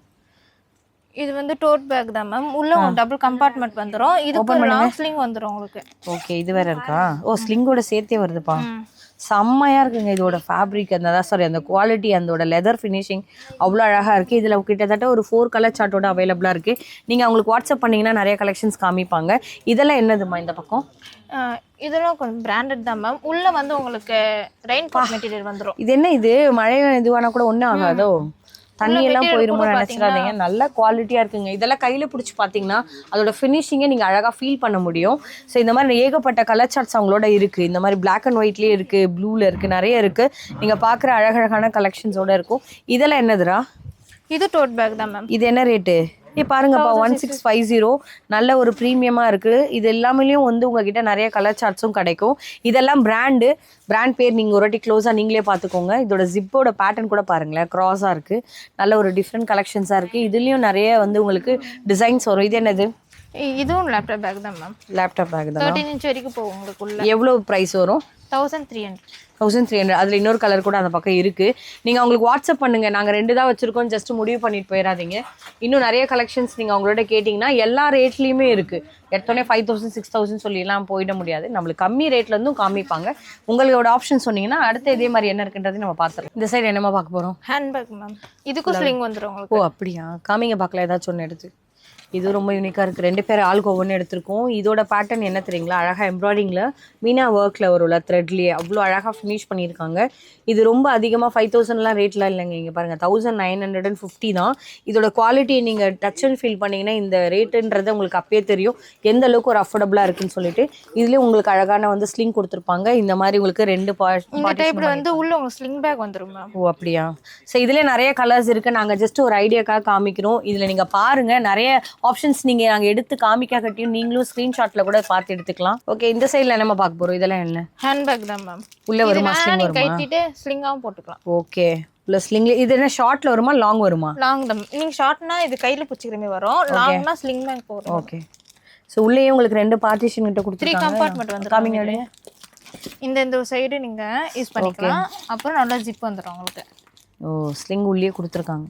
இது வந்து டோட் பேக் தான் மேம். உள்ள டபுள் கம்பார்ட்மெண்ட் வந்துரும். இதுக்கு லாங் ஸ்லிங் வந்துரும் உங்களுக்கு. ஓகே, இது வேற இருக்கா? ஓ, ஸ்லிங்கோட சேர்த்தே வருதுப்பா. செம்மையா இருக்குங்க. இதோட ஃபேப்ரிக் அந்த குவாலிட்டி, அதோட லெதர் ஃபினிஷிங் அவ்வளோ அழகாக இருக்குது. இதில் கிட்டத்தட்ட ஒரு 4 கலர் சார்ட்டோட அவைலபிளாக இருக்குது. நீங்கள் அவங்களுக்கு வாட்ஸ்அப் பண்ணிங்கன்னா நிறைய கலெக்ஷன்ஸ் காமிப்பாங்க. இதெல்லாம் என்னதுமா இந்த பக்கம்? இதெல்லாம் கொஞ்சம் பிராண்டட் தான் மேம். உள்ள வந்து உங்களுக்கு ரெயின் கோட் மெட்டீரியல் வந்துடும். இது என்ன இது? மழை இதுவானா கூட ஒன்றும் ஆகாதோ? தண்ணி எல்லாம் போயிருமோ நினைச்சிடாதீங்க, நல்ல குவாலிட்டியா இருக்குங்க. இதெல்லாம் கையில பிடிச்சி பாத்தீங்கன்னா அதோட ஃபினிஷிங்கை நீங்க அழகா ஃபீல் பண்ண முடியும். ஸோ இந்த மாதிரி ஏகப்பட்ட கலர் சார்ட்ஸ் அவங்களோட இருக்கு. இந்த மாதிரி பிளாக் அண்ட் ஒயிட்லயே இருக்கு, ப்ளூல இருக்கு, நிறைய இருக்கு. நீங்க பாக்குற அழகழகான கலெக்ஷன்ஸோட இருக்கும். இதெல்லாம் என்னதுடா? இது டோட் பேக் தான் மேம். இது என்ன ரேட்டு? பாருங்கப்பா, 1650. நல்ல ஒரு ப்ரீமியமாக இருக்குது. இது எல்லாமேலையும் வந்து உங்ககிட்ட நிறைய கலர் சார்ட்ஸும் கிடைக்கும். இதெல்லாம் பிராண்ட் பேர் நீங்கள் ஒரு வாட்டி க்ளோஸாக நீங்களே பார்த்துக்கோங்க. இதோட ஜிப்போட பேட்டர்ன் கூட பாருங்களேன், க்ராஸாக இருக்குது. நல்ல ஒரு டிஃப்ரெண்ட் கலெக்ஷன்ஸாக இருக்குது. இதுலேயும் நிறைய வந்து உங்களுக்கு டிசைன்ஸ் வரும். இது என்னது? இதுவும் லேப்டாப் பேக் தான் மேம். லேப்டாப் பேக் தான். 13 inch வரைக்கும் போகும் உங்களுக்குள்ள. எவ்வளோ ப்ரைஸ் வரும்? 1300. 1300. அதில் இன்னொரு கலர் கூட அந்த பக்கம் இருக்குது. நீங்கள் அவங்களுக்கு வாட்ஸ்அப் பண்ணுங்கள். நாங்கள் 2 தான் வச்சுருக்கோம், ஜஸ்ட் முடிவு பண்ணிட்டு போயிடாதீங்க. இன்னும் நிறைய கலெக்ஷன்ஸ் நீங்கள் அவங்களோட கேட்டிங்கன்னா எல்லா ரேட்லேயுமே இருக்குது. எடுத்தோடனே 5000 6000 சொல்லிலாம் போயிட முடியாது. நம்மளுக்கு கம்மி ரேட்லேருந்தும் காமிப்பாங்க. உங்களோட ஆப்ஷன் சொன்னீங்கன்னா அடுத்து இதே மாதிரி என்ன இருக்குன்றது நம்ம பார்த்துக்கலாம். இந்த சைடு என்னமா பார்க்க போகிறோம்? Handbag ma'am. இதுக்கும் ஸ்லிங் வந்துடும் உங்களுக்கு. ஓ அப்படியா? காமிங்க பார்க்கல, ஏதாச்சும் ஒன்று எடுத்து. இது ரொம்ப யூனிக்காக இருக்குது. 2 பேர் ஆளுக்கு ஒவ்வொன்று எடுத்திருக்கோம். இதோட பேட்டர்ன் என்ன தெரியுங்களா? அழகாக எம்ப்ராய்டிங்கில் மீனா ஒர்க்கில் வரும்ல, த்ரெட்லேயே அவ்வளோ அழகாக ஃபினிஷ் பண்ணியிருக்காங்க. இது ரொம்ப அதிகமாக 5000லாம் ரேட்லாம் இல்லைங்க. இங்கே பாருங்கள், 1950 தான். இதோட குவாலிட்டி நீங்கள் டச் அண்ட் ஃபீல் பண்ணிங்கன்னா இந்த ரேட்டுன்றது உங்களுக்கு அப்பயே தெரியும் எந்த அளவுக்கு ஒரு அஃபோர்டபுளாக இருக்குன்னு சொல்லிட்டு. இதுலேயும் உங்களுக்கு அழகான வந்து ஸ்லிங் கொடுத்துருப்பாங்க. இந்த மாதிரி உங்களுக்கு 2 டைப்ல வந்து உள்ள உங்களுக்கு ஸ்லிங் பேக் வந்துரும் மேம். ஓ அப்படியா? ஸோ இதுலேயே நிறைய கலர்ஸ் இருக்குது. நாங்கள் ஜஸ்ட் ஒரு ஐடியாக்காக காமிக்கிறோம். இதில் நீங்கள் பாருங்கள், நிறைய ஆப்ஷன்ஸ் நீங்கள் நாங்கள் எடுத்து காமிக்காட்டியும் நீங்களும் ஸ்க்ரீன்ஷாட்டில் கூட பார்த்து எடுத்துக்கலாம். ஓகே, இந்த சைடில் என்னமா பார்க்க போகிறோம்? இதெல்லாம் என்ன? ஹேண்ட்பேக் தான் மேம். உள்ள வருமா? ஸ்லிங் வருமா? கைட்டிட்டு ஸ்லிங்காவும் போட்டுக்கலாம். ஓகே, உள்ள ஸ்லிங்ல. இது என்ன ஷார்ட்ல வருமா லாங் வருமா? லாங் தான். நீங்க ஷார்ட்னா இது கையில பிடிச்சிக்கிற மாதிரி வரும், லாங்னா ஸ்லிங் பேக் போறோம். ஓகே, சோ உள்ளேயே உங்களுக்கு 2 பார்ட்டிஷன் கிட்ட கொடுத்துருக்காங்க. 3 கம்பார்ட்மெண்ட் வந்து காமிங்க. இந்த சைடு நீங்க யூஸ் பண்ணிக்கலாம். அப்புறம் நல்லா ஜிப் வந்துரும் உங்களுக்கு. ஓ, ஸ்லிங் உள்ளே கொடுத்துருக்காங்க.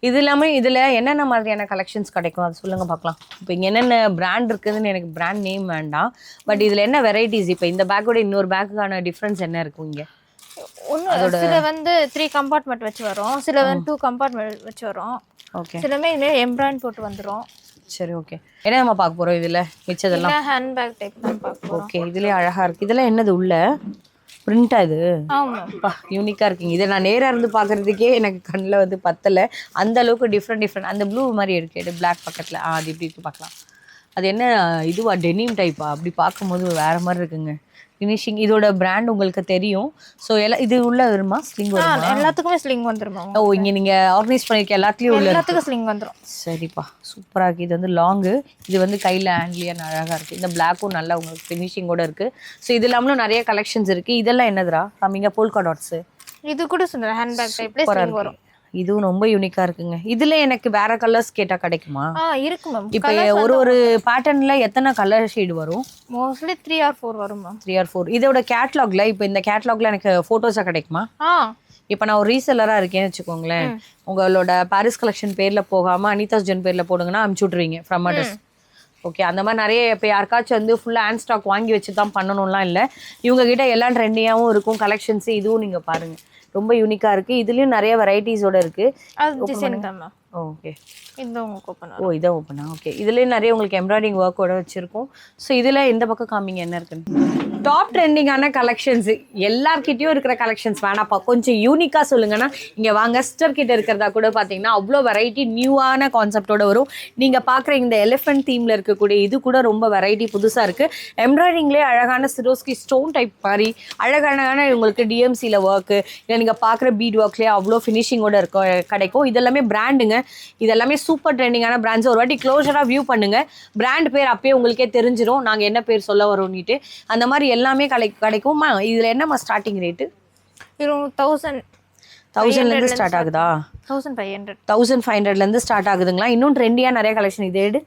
இது இல்லாமல் இதில் என்னென்ன மாதிரியான கலெக்ஷன்ஸ் கிடைக்கும் அது சொல்லுங்கள் பார்க்கலாம். இப்போ இங்கே என்னென்ன பிராண்ட் இருக்குதுன்னு எனக்கு பிராண்ட் நேம் வேண்டாம், பட் இதில் என்ன வெரைட்டிஸ்? இப்போ இந்த பேக்கோட இன்னொரு பேக்குக்கான டிஃப்ரென்ஸ் என்ன இருக்கும் இங்கே? ஒன்று சில வந்து 3 கம்பார்ட்மெண்ட் வச்சு வரும், சில வந்து 2 கம்பார்ட்மெண்ட் வச்சு வரும். ஓகே, சிலமே இதில் எம்ப்ராய்ட் போட்டு வந்துடும். சரி, ஓகே. என்ன நம்ம பார்க்க போகிறோம் இதில்? மிச்சதெல்லாம் ஹேண்ட்பேக் டைப் தான் பார்க்க போகிறோம். ஓகே, இதுலேயே அழகாக இருக்குது. இதெல்லாம் என்னது உள்ள பிரிண்டா? இது ஆமாப்பா, யூனிக்காக இருக்குங்க. இதை நான் நேராக இருந்து பார்க்குறதுக்கே எனக்கு கண்ணில் வந்து பத்தலை. அந்த அளவுக்கு டிஃப்ரெண்ட் அந்த ப்ளூ மாதிரி இருக்குது பிளாக் பக்கத்தில். அது இப்படி இருக்கு பார்க்கலாம். அது என்ன இதுவா? டெனிம் டைப்பா? அப்படி பார்க்கும்போது வேறு மாதிரி இருக்குங்க ஃபினிஷிங். இதோட பிராண்ட் உங்களுக்கு தெரியும். ஸோ இது உள்ள வருமா? ஸ்லிங் வருமா? எல்லாத்துக்குமே ஸ்லிங் வந்துருமா? ஓ, இங்கே நீங்கள் ஆர்கனைஸ் பண்ணியிருக்க எல்லாத்துலேயும் உள்ள எல்லாத்துக்கும் ஸ்லிங் வந்துடும். சரிப்பா, சூப்பராக இருக்குது. இது வந்து லாங்கு, இது வந்து கையில் ஹேண்ட்லியாக அழகாக இருக்குது. இந்த பிளாக்கும் நல்லா உங்களுக்கு ஃபினிஷிங்கோட இருக்குது. ஸோ இது இல்லாமலும் நிறைய கலெக்ஷன்ஸ் இருக்குது. இதெல்லாம் என்னதுரா? கம்மிங்க போல்கா டாட்ஸு. இது கூட சொன்ன ஹேண்ட்பேக் டைப்ல ஸ்லிங் வரும். இதுவும் ரொம்ப யூனிக்கா இருக்குங்க. இதுல எனக்கு வேற கலர்ஸ் கேட்டா கிடைக்குமா? இருக்கு மேம். இப்போ ஒரு பேட்டர்ன்ல எத்தனை கலர் ஷேட் வரும்? மோஸ்ட்லி 3 or 4 வரும் மேம். 3 or 4. இதோட கேட்டலாக்ல இப்போ இந்த கேட்டலாக்ல எனக்கு போட்டோஸா கிடைக்குமா? இப்போ நான் ஒரு ரீசெல்லரா இருக்கேன்னு வச்சுக்கோங்களேன், உங்களோட பாரிஸ் கலெக்ஷன் பேர்ல போகாம அனிதாஸ் ஜென் பேர்ல போடுங்கன்னா அனுப்பிச்சு விட்ருவீங்க ஃப்ரம் அட்ரஸ். ஓகே, அந்த மாதிரி நிறைய இப்போ யாருக்காச்சும் வந்து ஃபுல்லாக ஹேண்ட் ஸ்டாக் வாங்கி வச்சு தான் பண்ணணும்லாம் இல்லை. இவங்க கிட்ட எல்லாம் ட்ரெண்டியாகவும் இருக்கும் கலெக்ஷன்ஸ். இதுவும் நீங்கள் பாருங்க, ரொம்ப யூனிக்காக இருக்குது. இதுலேயும் நிறைய வெரைட்டிஸோட இருக்குது. அது டிசைன் தான் மேம். ஓகே, இந்த உங்களுக்கு ஓப்பன். ஓ, இதை ஓப்பனா? ஓகே, இதுலேயும் நிறைய உங்களுக்கு எம்ப்ராய்டிங் ஒர்க்கோட வச்சுருக்கோம். ஸோ இதில் இந்த பக்கம் காமிங்க என்ன இருக்குன்னு. டாப் ட்ரெண்டிங்கான கலெக்ஷன்ஸ் எல்லார்கிட்டையும் இருக்கிற கலெக்ஷன்ஸ் வேணாப்பா, கொஞ்சம் யூனிக்காக சொல்லுங்கன்னா இங்கே வாங்க. சிஸ்டர் கிட்ட இருக்கிறதா கூட பார்த்தீங்கன்னா அவ்வளோ வெரைட்டி நியூவான கான்செப்டோட வரும். நீங்கள் பார்க்குற இந்த எலிஃபென்ட் தீமில் இருக்கக்கூடிய இது கூட ரொம்ப வெரைட்டி புதுசாக இருக்குது. எம்ப்ராய்டிங்லேயே அழகான சிரோஸ்கி ஸ்டோன் டைப் மாதிரி அழகான உங்களுக்கு டிஎம்சியில் ஒர்க்கு, இல்லை நீங்கள் பார்க்குற பீட் ஒர்க்லேயே அவ்வளோ ஃபினிஷிங்கோட கிடைக்கும். இதெல்லாமே பிராண்டுங்க. இதெல்லாமே சூப்பர் ட்ரெண்டிங்கான பிராண்ட்ஸ். ஒரு வாட்டி க்ளோஸராக வியூ பண்ணுங்க, பிராண்ட் பேர் அப்பயே உங்களுக்கே தெரிஞ்சிடும் நாங்கள் என்ன பேர் சொல்ல வரோம்னுட்டு. அந்த மாதிரி எல்லாமே கிடைக்குமா? இதில் என்னம்மா ஸ்டார்டிங் ரேட்டு? 1000 ஸ்டார்ட் ஆகுதா? 1500 ஸ்டார்ட் ஆகுதுங்களா? இன்னும் ட்ரெண்டியாக நிறைய கலெக்ஷன். இது எடு,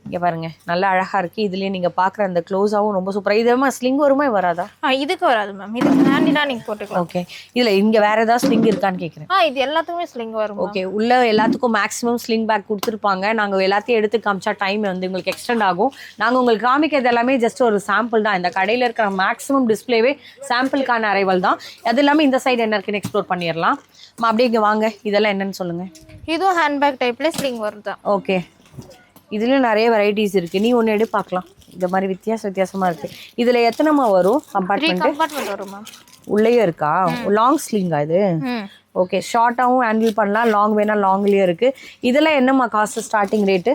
இங்கே பாருங்க, நல்லா அழகாக இருக்குது. இதுலேயே நீங்கள் பார்க்குற அந்த க்ளோஸாகவும் ரொம்ப சூப்பராக. இதுமா ஸ்லிங் வருமா வராதா? இதுக்கு வராது மேம், இதுக்கு ஹேண்டினா நீங்கள் போட்டுக்கலாம். ஓகே, இதில் இங்கே வேறு ஏதாவது ஸ்லிங் இருக்கான்னு கேட்குறேன். இது எல்லாத்துக்குமே ஸ்லிங் வரும். ஓகே, உள்ள எல்லாத்துக்கும் மேக்ஸிமம் ஸ்லிங் பேக் கொடுத்துருப்பாங்க. நாங்கள் எல்லாத்தையும் எடுத்து காமிச்சா டைம் வந்து உங்களுக்கு எக்ஸ்டெண்ட் ஆகும். நாங்கள் உங்களுக்கு காமிக்கிறது எல்லாமே ஜஸ்ட் ஒரு சாம்பிள் தான். இந்த கடையில் இருக்கிற மேக்ஸிமம் டிஸ்பிளேவே சாம்பிளுக்கான அரைவல் தான். அது இல்லாமல் இந்த சைடு என்ன இருக்குன்னு எக்ஸ்ப்ளோர் பண்ணிடலாம். அப்படியே இங்கே வாங்க, இதெல்லாம் என்னன்னு சொல்லுங்கள். இதுவும் ஹேண்ட்பேக் டைப்ல ஸ்லிங் வருது. ஓகே, இதுலேயும் நிறைய வெரைட்டிஸ் இருக்குது. நீ ஒன்று எடு பார்க்கலாம். இந்த மாதிரி வித்தியாசமாக இருக்குது. இதில் எத்தனைமா வரும்? கம்பார்ட்மெண்ட் வரும் மேம். உள்ளேயே இருக்கா? லாங் ஸ்லிங்கா இது? ஓகே, ஷார்ட்டாகவும் ஹேண்டில் பண்ணலாம், லாங் வேணால் லாங்லேயும் இருக்குது. இதெல்லாம் என்னம்மா காஸ்ட் ஸ்டார்டிங் ரேட்டு?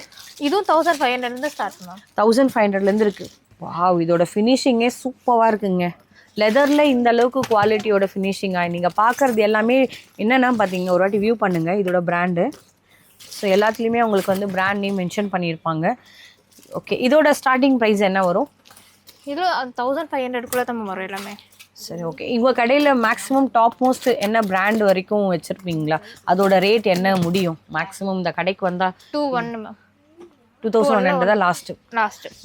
இதுவும் 1500 ஸ்டார்ட் மேம். 1500 இருக்குது. வாவ், இதோட ஃபினிஷிங்கே சூப்பராக இருக்குங்க. லெதரில் இந்த அளவுக்கு குவாலிட்டியோட ஃபினிஷிங்காக நீங்கள் பார்க்குறது எல்லாமே என்னென்னா பார்த்தீங்கன்னா ஒரு வாட்டி வியூ பண்ணுங்கள் இதோட பிராண்டு. ஸோ எல்லாத்துலேயுமே உங்களுக்கு வந்து பிராண்ட் நேம் மென்ஷன் பண்ணியிருப்பாங்க. ஓகே, இதோட ஸ்டார்டிங் ப்ரைஸ் என்ன வரும்? இது 1500 தான் வரும் எல்லாமே. சரி, ஓகே. உங்கள் கடையில் மேக்ஸிமம் டாப் மோஸ்ட் என்ன பிராண்ட் வரைக்கும் வச்சுருப்பீங்களா? அதோட ரேட் என்ன முடியும் மேக்ஸிமம் இந்த கடைக்கு வந்தால்? 21 மேம். 2100 தான் லாஸ்ட்டு.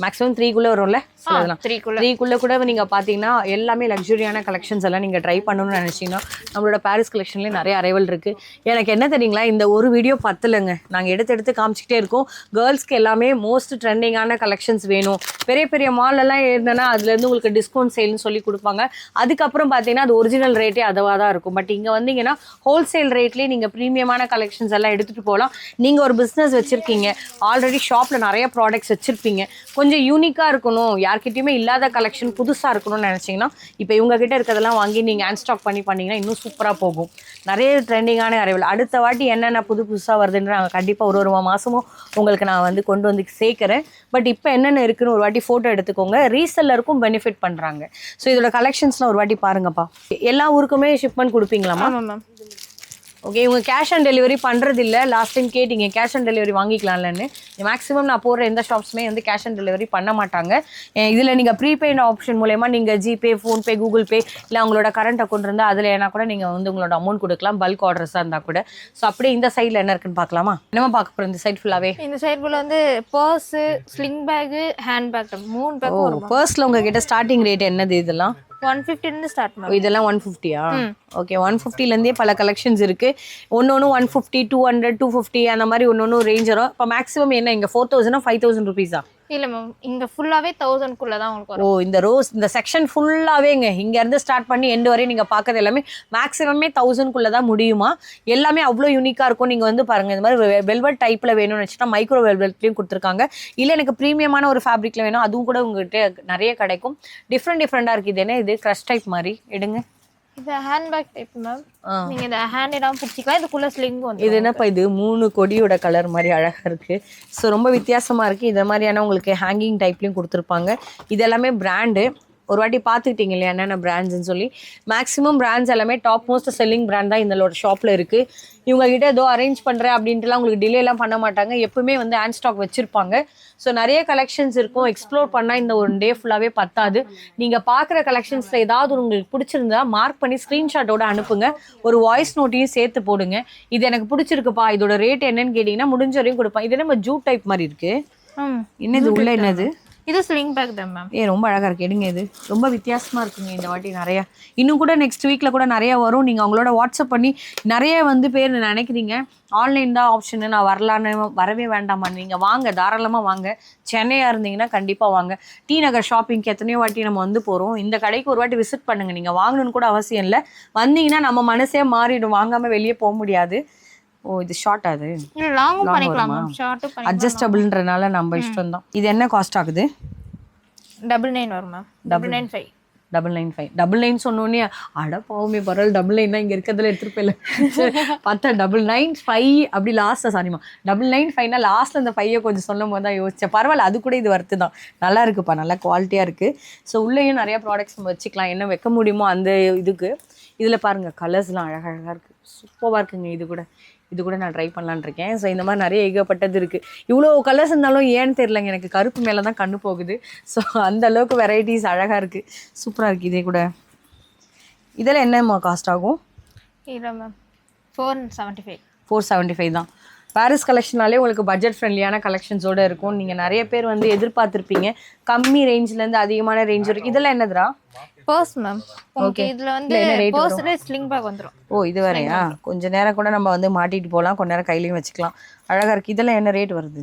மேக்ஸிமம் 3க்குள்ளே வரும்ல? சொல்லலாம் 3க்குள்ளே கூட நீங்கள் பார்த்தீங்கன்னா எல்லாமே லக்ஸுரியான கலெக்ஷன்ஸ் எல்லாம் நீங்கள் ட்ரை பண்ணணும்னு நினச்சிங்கன்னா நம்மளோட பாரிஸ் கலெக்ஷன்லேயே நிறைய அரைவல் இருக்குது. எனக்கு என்ன தெரியுங்களா, இந்த ஒரு வீடியோ பத்தலைங்க. நாங்கள் எடுத்து காமிச்சிக்கிட்டே இருக்கோம். கேர்ள்ஸ்க்கு எல்லாமே மோஸ்ட் ட்ரெண்டிங்கான கலெக்ஷன்ஸ் வேணும். பெரிய பெரிய மாலெல்லாம் இருந்தேன்னா அதுலேருந்து உங்களுக்கு டிஸ்கவுண்ட் சேல்னு சொல்லி கொடுப்பாங்க. அதுக்கப்புறம் பார்த்தீங்கன்னா அது ஒரிஜினல் ரேட்டே அதுவாக தான் இருக்கும். பட் இங்கே வந்தீங்கன்னா ஹோல்சேல் ரேட்லேயே நீங்கள் ப்ரீமியமான கலெக்ஷன்ஸ் எல்லாம் எடுத்துகிட்டு போகலாம். நீங்கள் ஒரு பிஸ்னஸ் வச்சுருக்கீங்க, ஆல்ரெடி ஷாப்பில் நிறைய ப்ராடக்ட்ஸ் வச்சுருப்பீங்க, கொஞ்சம் யூனிக்காக இருக்கணும், யார்கிட்டயுமே இல்லாத கலெக்ஷன் புதுசாக இருக்கணும்னு நினச்சிங்கன்னா இப்போ இவங்ககிட்ட இருக்கிறதெல்லாம் வாங்கி நீங்கள் ஹேண்ட் ஸ்டாக் பண்ணிங்கன்னா இன்னும் சூப்பராக போகும். நிறைய ட்ரெண்டிங்கான அரைவல் அடுத்த வாட்டி என்னென்ன புதுசாக வருதுன்ற நாங்கள் கண்டிப்பாக ஒரு மாதமும் உங்களுக்கு நான் வந்து கொண்டு வந்து சேர்க்குறேன். பட் இப்போ என்னென்ன இருக்குன்னு ஒரு வாட்டி ஃபோட்டோ எடுத்துக்கோங்க. ரீசெல்லருக்கும் பெனிஃபிட் பண்ணுறாங்க. ஸோ இதோட கலெக்ஷன்ஸ்லாம் ஒரு வாட்டி பாருங்கப்பா. எல்லா ஊருக்குமே ஷிப்மெண்ட் கொடுப்பீங்களாமா? மேம். ஓகே, இவங்க கேஷ் ஆன் டெலிவரி பண்ணுறது இல்லை. லாஸ்ட் டைம் கேட்டிங்க கேஷ் ஆன் டெலிவரி வாங்கிக்கலாம்லன்னு. மேக்ஸிமம் நான் போடுற எந்த ஷாப்ஸுமே வந்து கேஷ் ஆன் டெலிவரி பண்ண மாட்டாங்க. இதில் நீங்கள் ப்ரீபெய்ட் ஆப்ஷன் மூலயமா நீங்கள் ஜிபே, ஃபோன்பே, கூகுள் பே இல்லை உங்களோட கரண்ட் அக்கௌண்ட் இருந்தால் அதில் ஏன்னா கூட நீங்கள் வந்து உங்களோட அமௌண்ட் கொடுக்கலாம், பல்க் ஆர்டர்ஸாக இருந்தால் கூட. ஸோ அப்படியே இந்த சைடில் என்ன இருக்குன்னு பார்க்கலாமா? என்னமா பார்க்க போகிறோம் இந்த சைட் ஃபுல்லாகவே? இந்த சைட் ஃபுல்லாக வந்து purse, sling bag, hand bag 3 bag வரும். பர்ஸில் உங்ககிட்ட ஸ்டார்டிங் ரேட் என்னது? இதெல்லாம் 150 ஸ்டார்ட் மேம். இதெல்லாம் 150யா? ஓகே, 150லேருந்தே பல கலெக்ஷன்ஸ் இருக்குது. ஒன்று 150, 200, 250 அந்த மாதிரி ஒன்று ரேஞ்ச் வரும். இப்போ மேக்ஸிமம் என்ன இங்கே 4000 5000 ருபீஸா? இல்லை மேம், இங்கே ஃபுல்லாகவே 1000க்குள்ளே தான் உங்களுக்கு வரும். இந்த ரோஸ் இந்த செக்ஷன் ஃபுல்லாகவேங்க இங்கேருந்து ஸ்டார்ட் பண்ணி எண்டு வரையும் நீங்கள் பார்க்கறது எல்லாமே மேக்ஸிமமே 1000க்குள்ளே தான் முடியுமா? எல்லாமே அவ்வளோ யூனிக்காக இருக்கும். நீங்கள் வந்து பாருங்கள், இந்த மாதிரி வெல்வெட் டைப்பில் வேணும்னு வச்சுன்னா மைக்ரோ வெல்வெட்லேயும் கொடுத்துருக்காங்க. இல்லை எனக்கு ப்ரீமியமான ஒரு ஃபேப்ரிக்கில் வேணும், அதுவும் கூட உங்கள்கிட்ட நிறைய கிடைக்கும். டிஃப்ரெண்ட்டாக இருக்குது. இது என்ன இது? க்ரஷ் டைப் மாதிரி எடுங்க. இது ஹேண்ட் பேக் டைப் மேம். நீங்க இத ஹேண்ட் இடாம பிடிச்சிக்கலாம். இதுக்குள்ள ஸ்லிங் வந்து இது என்னப்பா இது 3 கொடியோட கலர் மாதிரி அழகா இருக்கு. ஸோ ரொம்ப வித்தியாசமா இருக்கு. இதை மாதிரியான உங்களுக்கு ஹேங்கிங் டைப்லையும் கொடுத்துருப்பாங்க. இது எல்லாமே பிராண்டு. ஒரு வாட்டி பார்த்துக்கிட்டீங்க இல்லையா என்னென்ன பிராண்ட்ஸ்ன்னு சொல்லி. மேக்ஸிமம் பிராண்ட்ஸ் எல்லாமே டாப் மோஸ்ட் செல்லிங் பிராண்ட் தான் இந்த ஷாப்பில் இருக்குது. இவங்ககிட்ட ஏதோ அரேஞ்ச் பண்ணுறேன் அப்படின்ட்டுலாம் உங்களுக்கு டிலேலாம் பண்ண மாட்டாங்க. எப்பவுமே வந்து ஹேண்ட் ஸ்டாக் வச்சுருப்பாங்க. ஸோ நிறைய கலெக்ஷன்ஸ் இருக்கும். எக்ஸ்ப்ளோர் பண்ணால் இந்த ஒரு டே ஃபுல்லாகவே பத்தாது. நீங்கள் பார்க்குற கலெக்ஷன்ஸில் ஏதாவது உங்களுக்கு பிடிச்சிருந்தா மார்க் பண்ணி ஸ்க்ரீன்ஷாட்டோட அனுப்புங்க. ஒரு வாய்ஸ் நோட்டையும் சேர்த்து போடுங்க. இது எனக்கு பிடிச்சிருக்குப்பா, இதோட ரேட் என்னன்னு கேட்டிங்கன்னா முடிஞ்ச வரையும் கொடுப்பேன். இது நம்ம ஜூட் டைப் மாதிரி இருக்குது. என்னது உள்ள என்னது? இது ஸ்லிங் பேக் தான் மேம். ரொம்ப அழகாக இருக்குது. எடுங்க. இது ரொம்ப வித்தியாசமாக இருக்குங்க இந்த வாட்டி. நிறையா இன்னும் கூட நெக்ஸ்ட் வீக்கில் கூட நிறையா வரும். நீங்கள் அவங்களோட வாட்ஸ்அப் பண்ணி நிறைய வந்து பேர் நினைக்கிறீங்க ஆன்லைன் தான் ஆப்ஷனு, நான் வரலான்னு வரவே வேண்டாமா? நீங்கள் வாங்க, தாராளமாக வாங்க. சென்னையாக இருந்தீங்கன்னா கண்டிப்பாக வாங்க. டி நகர் ஷாப்பிங்க்கு எத்தனையோ வாட்டி நம்ம வந்து போகிறோம். இந்த கடைக்கு ஒரு வாட்டி விசிட் பண்ணுங்கள். நீங்கள் வாங்கணும்னு கூட அவசியம் இல்லை. வந்தீங்கன்னா நம்ம மனசே மாறிடும், வாங்காமல் வெளியே போக முடியாது. ஓ, இது ஷார்ட். அது லாங்கும் பண்ணிக்கலாம் மேம், ஷார்ட்டும் பண்ணிக்கலாம். அட்ஜஸ்டபிள்ன்றனால நம்ம இஷ்டம் தான். இது என்ன காஸ்ட் ஆகுது? 99 வரும் மேம். 995. 995 சொன்னோன்னே அட பாவமே பரவாயில்ல, 99 தான் இங்கே இருக்கிறதுல எடுத்துகிட்டு போயில பார்த்தா 995 அப்படி லாஸ்ட்டாக. சாரிம்மா, 995னா லாஸ்ட்டில் இந்த 5 கொஞ்சம் சொல்லும் போது தான் யோசிச்சேன். பரவாயில்ல, அது கூட இது வர்த்து தான். நல்லா இருக்குப்பா, நல்லா குவாலிட்டியாக இருக்குது. ஸோ உள்ளேயும் நிறையா ப்ராடக்ட்ஸ் நம்ம வச்சுக்கலாம், என்ன வைக்க முடியுமோ அந்த இதுக்கு. இதில் பாருங்கள் கலர்ஸ்லாம் அழகாக இருக்குது, சூப்பராக இருக்குங்க. இது கூட நான் ட்ரை பண்ணலான்னு இருக்கேன். ஸோ இந்த மாதிரி நிறைய ஏகப்பட்டது இருக்குது. இவ்வளோ கலர்ஸ் இருந்தாலும் ஏன்னு தெரியலங்க, எனக்கு கருப்பு மேலே தான் கண்ணு போகுது. ஸோ அந்த அளவுக்கு வெரைட்டிஸ் அழகாக இருக்குது, சூப்பராக இருக்குது. இதே கூட இதெல்லாம் என்னம்மா காஸ்ட் ஆகும்? இல்லை மேம், 475. 475 தான். பாரிஸ் கலெக்ஷனாலே உங்களுக்கு பட்ஜெட் ஃப்ரெண்ட்லியான கலெக்ஷன்ஸோடு இருக்கும். நீங்கள் நிறைய பேர் வந்து எதிர்பார்த்துருப்பீங்க கம்மி ரேஞ்சிலேருந்து அதிகமான ரேஞ்ச் வரைக்கும். இதெல்லாம் என்னதுரா? Purse ma'am. ஓகே, இதுல வந்து பர்ஸ்ல ஸ்லிங் பேக் வந்துரும். ஓ, இது வேறயா? கொஞ்ச நேரம் கூட நம்ம வந்து மாட்டிட்டு போகலாம், கொஞ்ச நேரம் கையிலையும் வச்சுக்கலாம். அழகா இருக்கு. இதெல்லாம் என்ன ரேட் வருது?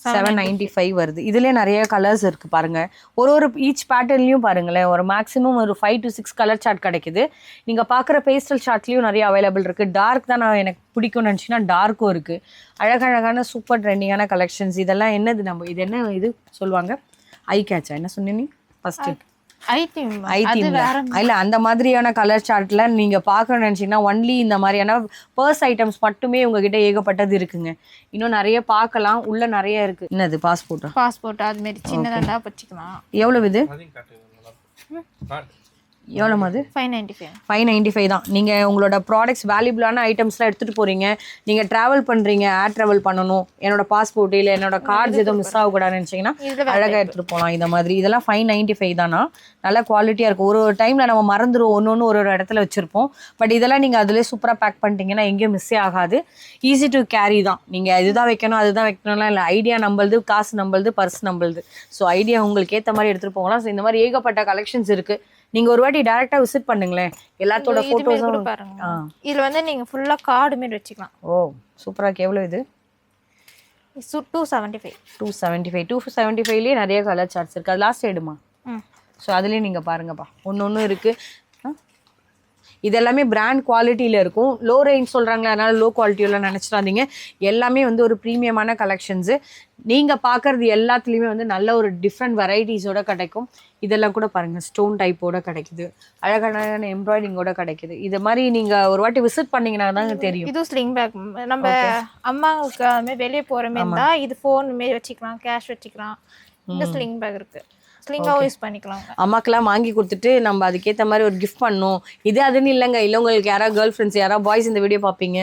795 வருது. இதுலேயே நிறைய கலர்ஸ் இருக்குது பாருங்கள். ஒரு ஈச் பேட்டர்ன்லையும் பாருங்களேன், ஒரு மேக்ஸிமம் ஒரு 5 to 6 கலர் சார்ட் கிடைக்குது. நீங்கள் பார்க்குற பேஸ்டல் சார்ட்லேயும் நிறைய அவைலபிள் இருக்குது. டார்க் தான் நான் எனக்கு பிடிக்கும்னு நினச்சிங்கன்னா டார்க்கும் இருக்குது. அழகழகான சூப்பர் ட்ரெண்டிங்கான கலெக்ஷன்ஸ். இதெல்லாம் என்னது? இது என்ன இது சொல்லுவாங்க? ஐ கேட்சா? என்ன சொன்னீங்க ஃபஸ்ட்டு? ஐடி ஐடி இல்ல அந்த மாதிரியான கலர் சார்ட்ல நீங்க பார்க்கணும்னு நினைச்சீங்கன்னா ஒன்லி இந்த மாதிரியான பர்ஸ் ஐட்டம்ஸ் மட்டுமே உங்ககிட்ட ஏகப்பட்டது இருக்குங்க. இன்னும் நிறைய பார்க்கலாம், உள்ள நிறைய இருக்கு. என்னது பாஸ்போர்ட் அது மாதிரி சின்னதா வச்சுக்கலாம். எவ்வளவு இது? எவ்வளோ அது? 595 தான். நீங்கள் உங்களோட ப்ராடக்ட்ஸ் வேல்யூபிளான ஐட்டம்ஸ்லாம் எடுத்துகிட்டு போகிறீங்க, நீங்கள் ட்ராவல் பண்ணுறீங்க, ஏர் ட்ராவல் பண்ணணும், என்னோட பாஸ்போர்ட் இல்லை என்னோட கார்ட்ஸ் எதுவும் மிஸ் ஆகக்கூடாதுன்னு நினச்சிங்கன்னா அழகாக எடுத்துகிட்டு போகலாம். இந்த மாதிரி இதெல்லாம் 595 தானா, நல்ல குவாலிட்டியாக இருக்கும். ஒரு டைமில் நம்ம மறந்துடுவோம், ஒன்று ஒரு இடத்துல வச்சுருப்போம். பட் இதெல்லாம் நீங்கள் அதிலே சூப்பராக பேக் பண்ணிட்டீங்கன்னா எங்கேயும் மிஸ்ஸே ஆகாது. ஈஸி டு கேரி தான். நீங்கள் இதுதான் வைக்கணும் அதுதான் வைக்கணும்லாம் இல்லை. ஐடியா நம்மளுது, காசு நம்மளுது, பர்ஸ் நம்மளுது. ஸோ ஐடியா உங்களுக்கு ஏற்ற மாதிரி எடுத்துகிட்டு போகலாம். ஸோ இந்த மாதிரி ஏகப்பட்ட கலெக்ஷன்ஸ் இருக்குது. நீங்க ஒரு வாட்டி டைரக்டா விசிட் பண்ணுங்களேன், எல்லாத்தோட போட்டோஸும் பாருங்க. இதுல வந்து நீங்க ஃபுல்லா கார்டு மாதிரி வச்சுக்கலாம். ஓ சூப்பரா இருக்கு. எவ்வளவு இது? 275 நிறைய கலர் சார்ட்ஸ் இருக்கு. அது லாஸ்ட் சைடுமா? ஸோ அதுலேயே நீங்கள் பாருங்கப்பா, ஒன்று இருக்குது. இது எல்லாமே பிராண்ட் குவாலிட்டியில் இருக்கும். லோ ரேஞ்ச் சொல்கிறாங்களே, அதனால் லோ குவாலிட்டியெல்லாம் நினச்சிடாதீங்க. எல்லாமே வந்து ஒரு ப்ரீமியமான கலெக்ஷன்ஸு. நீங்கள் பார்க்குறது எல்லாத்துலேயுமே வந்து நல்ல ஒரு டிஃப்ரெண்ட் வெரைட்டிஸோட கிடைக்கும். இதெல்லாம் கூட பாருங்கள், ஸ்டோன் டைப்போட கிடைக்குது, அழகான எம்ப்ராய்டிங்கோட கிடைக்குது. இது மாதிரி நீங்கள் ஒரு வாட்டி விசிட் பண்ணிங்கன்னா தான் தெரியும். இது ஸ்லிங் பேக். நம்ம அம்மாவுக்கு வெளியே போகிற மாதிரி தான் இது. ஃபோன் மாரி வச்சுக்கலாம், கேஷ் வச்சுக்கலாம். இந்த ஸ்லிங் பேக் இருக்குது, ஸ்லிங்காவும் யூஸ் பண்ணிக்கலாம். அம்மாக்கெல்லாம் வாங்கி கொடுத்துட்டு நம்ம அதுக்கேற்ற மாதிரி ஒரு கிஃப்ட் பண்ணணும். இது அதுன்னு இல்லைங்க. இல்லை உங்களுக்கு யாராவது கேர்ள் ஃப்ரெண்ட்ஸ், யாராவது பாய்ஸ் இந்த வீடியோ பார்ப்பீங்க,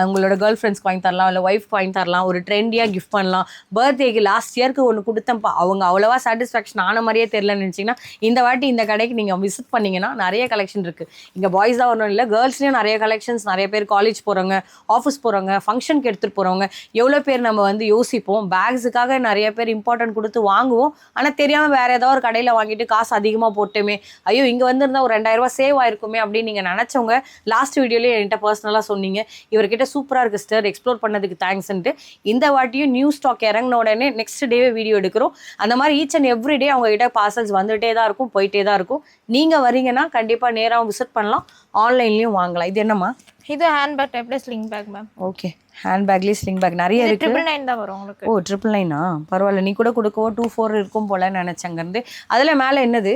உங்களோட கேர்ள் ஃப்ரெண்ட்ஸ்க்கு வாங்கி தரலாம், இல்லை ஒய்ஃப்க்கு வாங்கி தரலாம். ஒரு ட்ரெண்டியாக கிஃப்ட் பண்ணலாம். பர்த்டேக்கு லாஸ்ட் இயர்க்கு ஒன்று கொடுத்தேன்ப்பா, அவங்க அவ்வளோவா சாட்டிஸ்ஃபேக்ஷன் ஆன மாதிரியே தெரியலன்னு நினச்சிங்கன்னா இந்த வாட்டி இந்த கடைக்கு நீங்கள் விசிட் பண்ணிங்கன்னா நிறைய கலெக்ஷன் இருக்குது. இங்கே பாய்ஸ் தான் வரணும் இல்லை, கேர்ள்ஸ்லேயும் நிறைய கலெக்ஷன்ஸ். நிறைய பேர் காலேஜ் போகிறவங்க, ஆஃபீஸ் போகிறவங்க, ஃபங்க்ஷனுக்கு எடுத்துகிட்டு போகிறவங்க, எவ்வளோ பேர் நம்ம வந்து யோசிப்போம். பேக்ஸுக்காக நிறைய பேர் இம்பார்ட்டன்ட் கொடுத்து வாங்குவோம். ஆனால் தெரியாமல் வேறு ஏதாவது ஒரு கடையில் வாங்கிட்டு காசு அதிகமாக போட்டுமே, ஐயோ இங்கே வந்திருந்தா ஒரு 2000 ரூபா சேவ் ஆயிருக்குமே அப்படின்னு நீங்கள் நினச்சவங்க லாஸ்ட் வீடியோலேயே என்கிட்ட பர்சனலாக சொன்னீங்க, இவர்கிட்ட சூப்பராக இருக்குது சிஸ்டர், எக்ஸ்ப்ளோர் பண்ணதுக்கு தேங்க்ஸ்ன்ட்டு. இந்த வாட்டியும் நியூ ஸ்டாக் இறங்கின உடனே நெக்ஸ்ட் டேவே வீடியோ எடுக்கிறோம். அந்த மாதிரி ஈச் அண்ட் எவ்ரி டே அவங்ககிட்ட பார்சல்ஸ் வந்துகிட்டே தான் இருக்கும், போயிட்டே தான் இருக்கும். நீங்கள் வரீங்கன்னா கண்டிப்பாக நேராக விசிட் பண்ணலாம், ஆன்லைன்லேயும் வாங்கலாம். இது என்னம்மா? இது ஹேண்ட் பேக் டைப்ல sling bag ma'am. Okay, hand பேக்லேயே ஸ்லிங் பேக் நிறைய இருக்கு. 999 தான் வரும் உங்களுக்கு. ஓ 999 பரவாயில்ல. நீ கூட கொடுக்கவோ 24 இருக்கும் போல நினைச்சங்கருந்து. அதில் மேலே என்னது?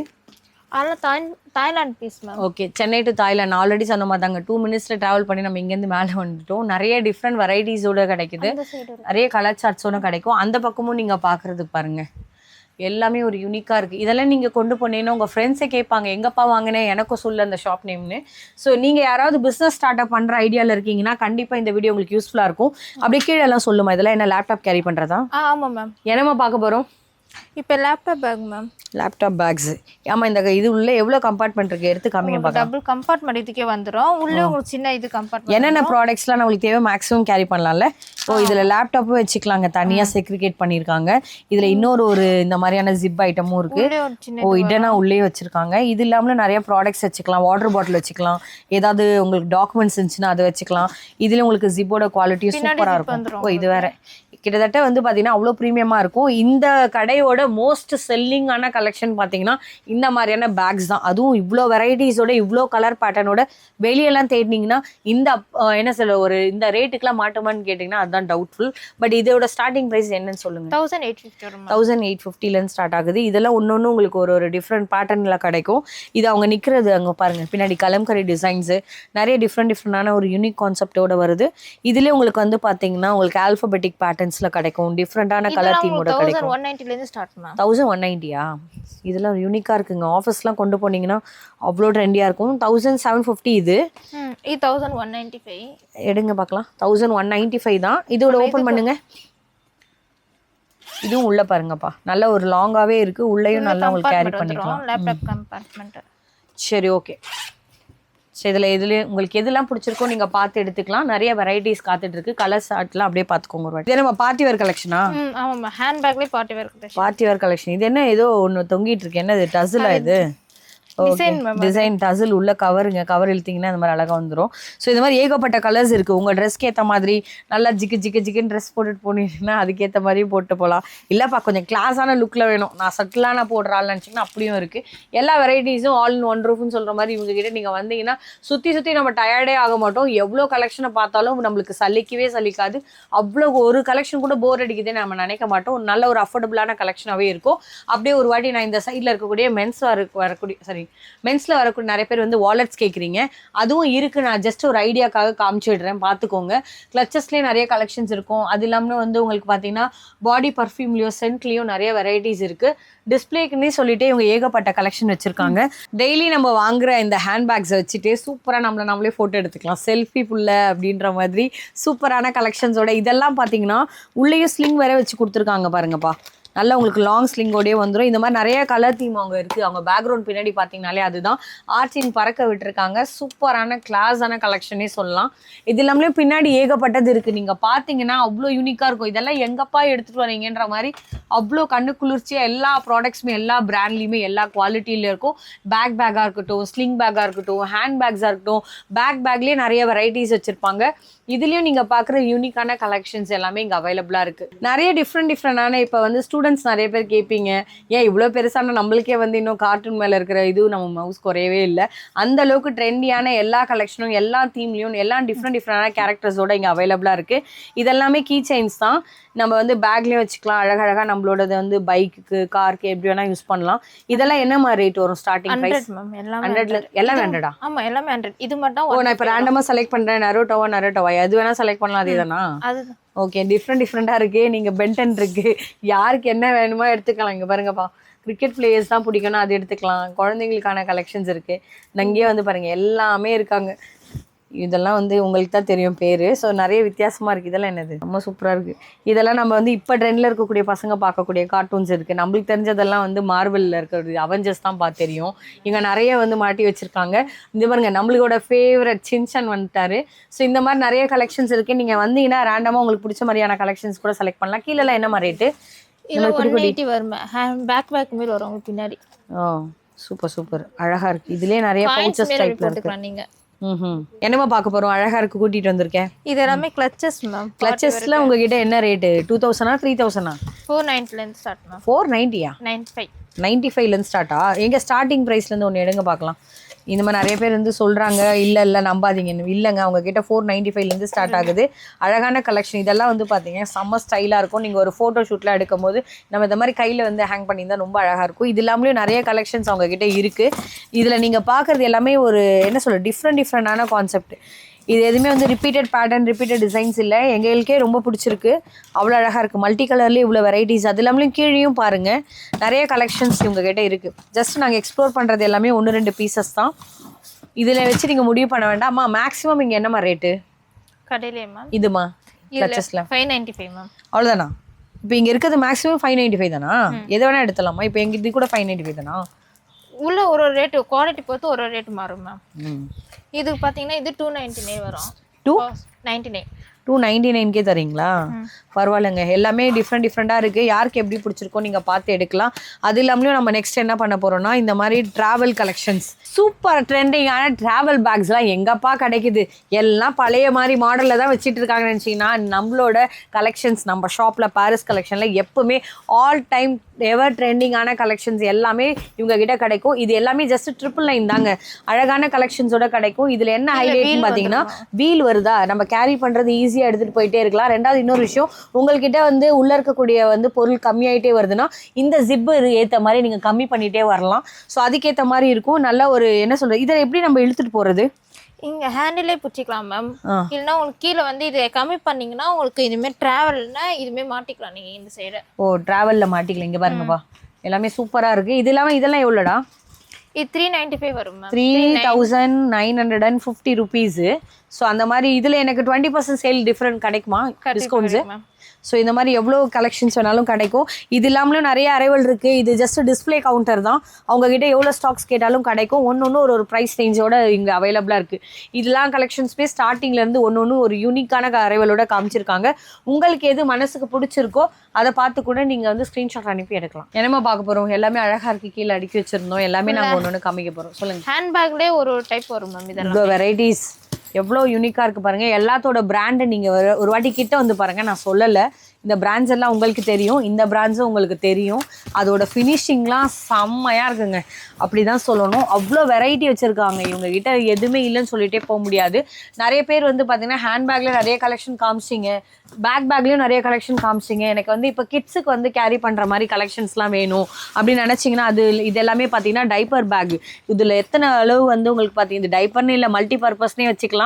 அதெல்லாம் Thailand piece ma'am. Okay, Chennai to Thailand. Already சொன்ன மாதிரி தாங்க 2 மினிட்ஸ்ல ட்ராவல் பண்ணி நம்ம இங்கேருந்து மேலே வந்துட்டோம். நிறைய டிஃப்ரெண்ட் வெரைட்டிஸோட கிடைக்குது, நிறைய கலர் சார்ட்ஸோட கிடைக்கும். அந்த பக்கமும் நீங்கள் பார்க்குறதுக்கு பாருங்க, எல்லாமே ஒரு யூனிக்காக இருக்குது. இதெல்லாம் நீங்கள் கொண்டு போனீங்கன்னா உங்கள் ஃப்ரெண்ட்ஸை கேட்பாங்க, எங்கப்பா வாங்கினேன் எனக்கும் சொல்ல அந்த ஷாப் நேம்னு. ஸோ நீங்கள் யாராவது பிஸ்னஸ் ஸ்டார்ட் அப் பண்ணுற ஐடியாவில் இருக்கீங்கன்னா கண்டிப்பாக இந்த வீடியோ உங்களுக்கு யூஸ்ஃபுல்லாக இருக்கும். அப்படி கீழே எல்லாம் சொல்லுமா, இதெல்லாம் என்ன லேப்டாப் கேரி பண்ணுறதா? ஆமாம் மேம். என்னம்மா பார்க்க போகிறோம்? இப்போ laptop bag ma'am. Laptop packs. ஆமாம், இந்த இது உள்ள எவ்வளோ கம்பார்ட்மெண்ட் இருக்குது எடுத்து காமிங்க பார்க்கலாம். டபுள் கம்பார்ட்மெண்ட் இதுக்கே வந்துடும். உள்ளே உங்களுக்கு சின்ன இது கம்பார்ட்மெண்ட். என்னென்ன ப்ராடக்ட்ஸ்லாம் நம்மளுக்கு தேவை மேக்ஸிமம் கேரி பண்ணலாம்ல. ஓ இதில் லேப்டாப்பும் வச்சுக்கலாங்க, தனியாக செக்ரிகேட் பண்ணியிருக்காங்க. இதில் இன்னொரு இந்த மாதிரியான ஜிப் ஐட்டமும் இருக்குது. ஓ இடனா உள்ளே வச்சுருக்காங்க. இது இல்லாமல் நிறைய ப்ராடக்ட்ஸ் வச்சுக்கலாம், வாட்டர் பாட்டில் வச்சுக்கலாம், ஏதாவது உங்களுக்கு டாக்குமெண்ட்ஸ் இருந்துச்சுன்னா அதை வச்சுக்கலாம். இதில் உங்களுக்கு ஜிப்போட குவாலிட்டியும் சூப்பராக இருக்கும். ஓ இது வேறு கிட்டத்தட்ட வந்து பார்த்தீங்கன்னா அவ்வளோ ப்ரீமியமாக இருக்கும். இந்த கடையோட மோஸ்ட் செல்லிங்கான கலெக்ஷன் பார்த்தீங்கன்னா இந்த மாதிரியான பேக்ஸ் தான். அதுவும் இவ்வளோ வெரைட்டிஸோட இவ்வளோ கலர் பேட்டர்னோட வெளியெல்லாம் தேடினீங்கன்னா இந்த என்ன சொல்ல ஒரு இந்த ரேட்டுக்கெலாம் மாட்டோமான்னு கேட்டிங்கன்னா அதுதான் டவுட்ஃபுல். பட் இதோட ஸ்டார்டிங் ப்ரைஸ் என்னன்னு சொல்லுங்கள். 1850 ஸ்டார்ட் ஆகுது. இதெல்லாம் ஒன்று உங்களுக்கு ஒரு டிஃப்ரெண்ட் பேட்டர்னில் கிடைக்கும். இது அவங்க நிற்கிறது அங்கே பாருங்கள், பின்னாடி கலம்கரி டிசைன்ஸு நிறைய டிஃப்ரெண்டான ஒரு யூனிக் கான்செப்டோட வருது. இதுலேயே உங்களுக்கு வந்து பார்த்தீங்கன்னா உங்களுக்கு ஆல்ஃபபெட்டிக் பேட்டர்ன்ஸ்ல கிடைக்கும், டிஃப்ரெண்டான கலர் தீமோட கிடைக்கும். 1190 இதெல்லாம் யூனிக்கா இருக்குங்க. ஆஃபீஸ்லாம் கொண்டு போனீங்கன்னா அவ்வளோ ட்ரெண்டியாக இருக்கும். 1750 இது 1195 எடுங்க பார்க்கலாம். 1195 தான். இதோட ஓப்பன் பண்ணுங்க. இதுவும் உள்ள பாருங்கப்பா, நல்ல ஒரு லாங்காவே இருக்கு. உள்ளேயும் நல்லா உங்களுக்கு கேரி பண்ணிக்கலாம். Laptop compartment. சரி ஓகே. சரி இதில் உங்களுக்கு எதெல்லாம் பிடிச்சிருக்கோ நீங்கள் பார்த்து எடுத்துக்கலாம். நிறைய வெரைட்டிஸ் காத்துட்டு இருக்கு. கலர் சார்ட்லாம் அப்படியே பார்த்துக்கோங்க ஒரு வாட்டி. இது நம்ம பார்ட்டி வேர் கலெக்ஷனா? ஆமாம், ஹேண்ட் பேக்லேயே party wear collection. Party wear collection. இது என்ன ஏதோ ஒன்று தொங்கிட்டு இருக்கு, என்னது டஸ்ஸில் இது? டிசைன் டசில் உள்ள கவருங்க, கவர் இழுத்தீங்கன்னா இந்த மாதிரி அழகா வந்துடும். ஸோ இந்த மாதிரி ஏகப்பட்ட கலர்ஸ் இருக்கு. உங்க ட்ரெஸ்க்கு ஏற்ற மாதிரி நல்லா ஜிக்குன்னு ட்ரெஸ் போட்டுட்டு போனீங்கன்னா அதுக்கேற்ற மாதிரி போட்டு போகலாம். இல்லப்பா கொஞ்சம் கிளாஸான லுக்ல வேணும், நான் சட்டிலான போடுறாள் நினச்சிங்கன்னா அப்படியும் இருக்கு. எல்லா வெரைட்டிஸும் ஆல் இன் ஒன் ரூஃப்னு சொல்ற மாதிரி இவங்க கிட்ட நீங்க வந்தீங்கன்னா சுத்தி நம்ம டயர்டே ஆக மாட்டோம். எவ்வளோ கலெக்ஷனை பார்த்தாலும் நம்மளுக்கு சலிக்காது. அவ்வளோ ஒரு கலெக்ஷன் கூட போர் அடிக்குதே நம்ம நினைக்க மாட்டோம். ஒரு நல்ல ஒரு அஃபோர்டபுளான கலெக்ஷனாகவே இருக்கும். அப்படியே ஒரு வாட்டி நான் இந்த சைடில் இருக்கக்கூடிய மென்ஸில் வரக்கூடிய நிறைய பேர் வந்து வாலெட்ஸ் கேட்குறீங்க, அதுவும் இருக்குது. நான் ஜஸ்ட் ஒரு ஐடியாக்காக காமிச்சிடுறேன், பார்த்துக்கோங்க. கிளச்சஸ்லேயே நிறைய கலெக்ஷன்ஸ் இருக்கும். அது இல்லாமல் வந்து உங்களுக்கு பார்த்தீங்கன்னா பாடி பர்ஃப்யூம்லேயும் சென்ட்லேயும் நிறைய வெரைட்டிஸ் இருக்குது. டிஸ்பிளேக்குன்னே சொல்லிட்டு இவங்க ஏகப்பட்ட கலெக்ஷன் வச்சுருக்காங்க. டெய்லி நம்ம வாங்குற இந்த ஹேண்ட்பேக்ஸை வச்சுட்டு சூப்பராக நம்மளே ஃபோட்டோ எடுத்துக்கலாம், செல்ஃபி புல்ல அப்படின்ற மாதிரி சூப்பரான கலெக்ஷன்ஸோட. இதெல்லாம் பார்த்தீங்கன்னா உள்ளேயும் ஸ்லிங் வேற வச்சு கொடுத்துருக்காங்க பாருங்கப்பா. நல்லா உங்களுக்கு லாங் ஸ்லிங்கோடய வந்துடும். இந்த மாதிரி நிறைய கலர் தீம் அவங்க இருக்குது. அவங்க பேக்ரவுண்ட் பின்னாடி பார்த்தீங்கனாலே அதுதான் ஆர்ச்சின் பறக்க விட்டுருக்காங்க. சூப்பரான கிளாஸான கலெக்ஷனே சொல்லலாம். இது இல்லாமலே பின்னாடி ஏகப்பட்டது இருக்குது. நீங்கள் பார்த்தீங்கன்னா அவ்வளோ யூனிக்காக இருக்கும். இதெல்லாம் எங்கப்பா எடுத்துகிட்டு வரீங்கன்ற மாதிரி அவ்வளோ கண்ணு குளிர்ச்சியாக எல்லா ப்ராடக்ட்ஸுமே எல்லா பிராண்ட்லேயுமே எல்லா குவாலிட்டியில இருக்கும். பேக்காக இருக்கட்டும், ஸ்லிங் பேக்காக இருக்கட்டும், ஹேண்ட் பேக்ஸாக இருக்கட்டும், பேக்லேயே நிறைய வெரைட்டிஸ் வச்சுருப்பாங்க. இதுலேயும் நீங்கள் பார்க்குற யூனிக்கான கலெக்ஷன்ஸ் எல்லாமே இங்கே அவைலபிளாக இருக்குது. நிறைய டிஃப்ரெண்டான இப்போ வந்து ஸ்டூடெண்ட்ஸ் நிறைய பேர் கேட்பீங்க, ஏன் இவ்வளோ பெருசான நம்மளுக்கே வந்து இன்னும் கார்ட்டூன் மேலே இருக்கிற இதுவும் நம்ம மவுஸ் குறையவே இல்லை. அந்த அளவுக்கு ட்ரெண்டியான எல்லா கலெக்ஷனும் எல்லா தீம்லையும் எல்லாம் டிஃப்ரெண்டான கேரக்டர்ஸோட இங்கே அவைலபிளாக இருக்குது. இதெல்லாமே கீ செயின்ஸ் தான். நம்ம வந்து பேக்லேயும் வச்சுக்கலாம். அழகழகாக நம்மளோடது வந்து பைக்கு, காருக்கு எப்படி வேணால் யூஸ் பண்ணலாம். இதெல்லாம் என்ன மாதிரி ரேட் வரும்? Starting price 100. எல்லாம் 100-ஆ? ஆமாம், எல்லாமே 100. இது மட்டும் நான் இப்போ ரேண்டமாக செலக்ட் பண்ணுறேன். நரோட்டோவா எது வேணால் செலக்ட் பண்ணலாம். அதே தானா? அதுதான். ஓகே, டிஃப்ரெண்டாக இருக்குது. நீங்கள் பென்டன் இருக்குது, யாருக்கு என்ன வேணுமோ எடுத்துக்கலாம். இங்கே பாருங்கப்பா, கிரிக்கெட் பிளேயர்ஸ் தான் பிடிக்கணும், அது எடுத்துக்கலாம். குழந்தைங்களுக்கான கலெக்ஷன்ஸ் இருக்குது. நங்கே வந்து பாருங்கள் எல்லாமே இருக்காங்க. இதெல்லாம் வந்து உங்களுக்கு தான் தெரியும் பேர். ஸோ நிறைய வித்தியாசமாக இருக்குது. இதெல்லாம் என்னது? ரொம்ப சூப்பராக இருக்குது. இதெல்லாம் நம்ம வந்து இப்போ ட்ரெண்டில் இருக்கக்கூடிய பசங்க பார்க்கக்கூடிய கார்ட்டூன்ஸ் இருக்குது. நம்மளுக்கு தெரிஞ்சதெல்லாம் வந்து மார்வலில் இருக்கிறது அவெஞ்சர்ஸ் தான் பார்த்து தெரியும். இங்கே நிறைய வந்து மாட்டி வச்சுருக்காங்க. இந்த பாருங்க, நம்மளோட ஃபேவரட் சின்சன் வந்துட்டாரு. ஸோ இந்த மாதிரி நிறைய கலெக்ஷன்ஸ் இருக்குது. நீங்கள் வந்தீங்கன்னா ரேண்டமாக உங்களுக்கு பிடிச்ச மாதிரியான கலெக்ஷன்ஸ் கூட செலக்ட் பண்ணலாம். கீழெல்லாம் என்ன மாதிரி ரேட்டு? இல்லை 180 வருமே. பேக் மாரி வரும் பின்னாடி. ஓ சூப்பர் அழகாக இருக்குது. இதுலேயே நிறைய பவுச்சஸ் டைப்பில் இருக்குது. நீங்கள் என்னமா பார்க்க போறோம்? அழகா இருக்கு, கூட்டிட்டு வந்திருக்கேன். இது எல்லாமே கிளச்சஸ் மேம். கிளச்சஸ்ல உங்ககிட்ட என்ன ரேட்டு? 2000-ஆ 3000-ஆ? 490ல இருந்து ஸ்டார்ட் மேம். 490-யா? 95ல இருந்து ஸ்டார்ட்டா? எங்க ஸ்டார்டிங் பிரைஸ்ல இருந்து ஒன்னு எடுங்க பார்க்கலாம். இந்த மாதிரி நிறைய பேர் வந்து சொல்கிறாங்க, இல்லை நம்பாதீங்கன்னு. இல்லைங்க, அவங்கக்கிட்ட 495லேருந்து ஸ்டார்ட் ஆகுது. அழகான கலெக்ஷன். இதெல்லாம் வந்து பார்த்தீங்கன்னா செம்ம ஸ்டைலாக இருக்கும். நீங்கள் ஒரு ஃபோட்டோ ஷூட்லாம் எடுக்கும் போது நம்ம இந்த மாதிரி கையில் வந்து ஹேங் பண்ணியிருந்தால் ரொம்ப அழகாக இருக்கும். இது இல்லாமலேயும் நிறைய கலெக்ஷன்ஸ் அவங்கக்கிட்ட இருக்குது. இதில் நீங்கள் பார்க்குறது எல்லாமே ஒரு என்ன சொல்ல டிஃப்ரெண்டான கான்செப்ட். இது எதுவுமே வந்து ரிப்பீட்டட் பேட்டர்ன், ரிப்பீட்டட் டிசைன்ஸ் இல்லை. எங்களுக்கே ரொம்ப பிடிச்சிருக்கு. அவ்வளோ அழகாக இருக்குது. மல்டி கலர்லேயே இவ்வளோ வெரைட்டிஸ். அது இல்லாமலும் கீழேயும் பாருங்கள் நிறைய கலெக்ஷன்ஸ் இவங்ககிட்ட இருக்குது. ஜஸ்ட் நாங்கள் எக்ஸ்ப்ளோர் பண்ணுறது எல்லாமே 1-2 பீசஸ் தான். இதில் வச்சு நீங்கள் முடிவு பண்ண வேண்டாம். மேக்ஸிமம் இங்கே என்னம்மா ரேட்டு கடையிலே மேம்? இதுமா கிளச்சஸில் 595 மேம். அவ்வளோதானா? இப்போ இங்கே இருக்கிறது மேக்ஸிமம் 595 தானா? எதை வேணால் எடுத்துலாமா? இப்போ எங்கள் இது கூட 595 தானா? உள்ள ஒரு ரேட்டு குவாலிட்டி பொறுத்து ஒரு ரேட் மாறும் மேம். இது பார்த்தீங்கன்னா இது 299 வரும். 299க்கே தரீங்களா? பரவாயில்லைங்க. எல்லாமே டிஃப்ரெண்டாக இருக்குது. யாருக்கு எப்படி பிடிச்சிருக்கோ நீங்கள் பார்த்து எடுக்கலாம். அது இல்லாமலையும் நம்ம நெக்ஸ்ட் என்ன பண்ண போகிறோம்னா இந்த மாதிரி ட்ராவல் கலெக்ஷன்ஸ், சூப்பர் ட்ரெண்டிங்கான ட்ராவல் பேக்ஸ்லாம் எங்கப்பா கிடைக்குது? எல்லாம் பழைய மாதிரி மாடலில் தான் வச்சுட்டு இருக்காங்கன்னு நினச்சிங்கன்னா, நம்மளோட கலெக்ஷன்ஸ் நம்ம ஷாப்பில் பாரிஸ் கலெக்ஷனில் எப்போவுமே ஆல் டைம் எவர் ட்ரெண்டிங்கான கலெக்ஷன்ஸ் எல்லாமே இவங்க கிட்ட கிடைக்கும். இது எல்லாமே ஜஸ்ட் 999 தாங்க. அழகான கலெக்ஷன்ஸோட கிடைக்கும். இதில் என்ன ஹைலைட்னு பார்த்தீங்கன்னா வீல் வருதா, நம்ம கேரி பண்ணுறது ஈஸியாக எடுத்துகிட்டு போயிட்டே இருக்கலாம். ரெண்டாவது இன்னொரு விஷயம், உங்கள்கிட்ட வந்து உள்ளே இருக்கக்கூடிய வந்து பொருள் கம்மியாயிட்டே வருதுன்னா இந்த ஜிப்பு ஏற்ற மாதிரி நீங்கள் கம்மி பண்ணிகிட்டே வரலாம். ஸோ அதுக்கேற்ற மாதிரி இருக்கும். நல்ல ஒரு என்ன சொல்கிறது, இதை எப்படி நம்ம இழுத்துட்டு போகிறது? இங்கே ஹேண்டிலே பிடிச்சிக்கலாம் மேம். இல்லைன்னா உங்களுக்கு கீழே வந்து இதை கம்மி பண்ணிங்கன்னா உங்களுக்கு இதுமாரி ட்ராவல்னா இதுமாரி மாட்டிக்கலாம் நீங்கள் இந்த சைடு. ஓ ட்ராவலில் மாட்டிக்கலாம். இங்கே பாருங்கப்பா, எல்லாமே சூப்பராக இருக்குது. இது இல்லாமல் இதெல்லாம் எவ்வளோடா? இது 395 வரும் மேம். 3950 ருபீஸு. ஸோ அந்த மாதிரி இதில் எனக்கு 20% சேல் டிஃப்ரெண்ட் கிடைக்குமா? டிஸ்கவுண்ட்ஸு ஸோ இந்த மாதிரி எவ்வளோ கலெக்ஷன்ஸ் வேணாலும் கிடைக்கும். இது இல்லாமலும் நிறைய அரைவல் இருக்குது. இது ஜஸ்ட் டிஸ்பிளே கவுண்டர் தான். அவங்ககிட்ட எவ்வளோ ஸ்டாக்ஸ் கேட்டாலும் கிடைக்கும். ஒன்று ஒரு ப்ரைஸ் ரேஞ்சோட இங்கே அவைலபிளாக இருக்குது. இதெல்லாம் கலெக்ஷன்ஸ்மே ஸ்டார்டிங்லேருந்து ஒன்று ஒரு யூனிக்கான அரைவலோட காமிச்சிருக்காங்க. உங்களுக்கு எது மனசுக்கு பிடிச்சிருக்கோ அதை பார்த்து கூட நீங்கள் வந்து ஸ்க்ரீன்ஷாட் அனுப்பி எடுக்கலாம். என்னமா பார்க்க போகிறோம், எல்லாமே அழகாக இருக்குது, கீழே அடுக்கி வச்சுருந்தோம். எல்லாமே நாங்கள் ஒன்று காமிக்க போகிறோம். சொல்லுங்கள். ஹேண்ட்பேக்லேயே ஒரு டைப் வரும் மேம். இதெல்லாம் வெரைட்டிஸ் எவ்வளோ யூனிக்காக இருக்குது பாருங்கள். எல்லாத்தோட பிராண்டு நீங்கள் ஒரு வாட்டி கிட்ட வந்து பாருங்கள். நான் சொல்லலை, இந்த பிராண்ட்ஸ் எல்லாம் உங்களுக்கு தெரியும், இந்த பிராண்ட்ஸும் உங்களுக்கு தெரியும். அதோட ஃபினிஷிங்லாம் செம்மையாக இருக்குங்க, அப்படி தான் சொல்லணும். அவ்வளோ வெரைட்டி வச்சுருக்காங்க. இவங்ககிட்ட எதுவுமே இல்லைன்னு சொல்லிகிட்டே போக முடியாது. நிறைய பேர் வந்து பார்த்தீங்கன்னா ஹேண்ட்பேக்கில் நிறைய கலெக்ஷன் காமிச்சிங்க, பேக்லேயும் நிறைய கலெக்ஷன் காமிச்சிங்க. எனக்கு வந்து இப்போ கிட்ஸுக்கு வந்து கேரி பண்ணுற மாதிரி கலெக்ஷன்ஸ்லாம் வேணும் அப்படின்னு நினச்சிங்கன்னா இது எல்லாமே பார்த்தீங்கன்னா டைப்பர் பேக். இதில் எத்தனை அளவு வந்து உங்களுக்கு பார்த்தீங்கன்னா இது டைப்பர்னு இல்லை, மல்டி பர்பஸ்னே வச்சுக்கலாம்.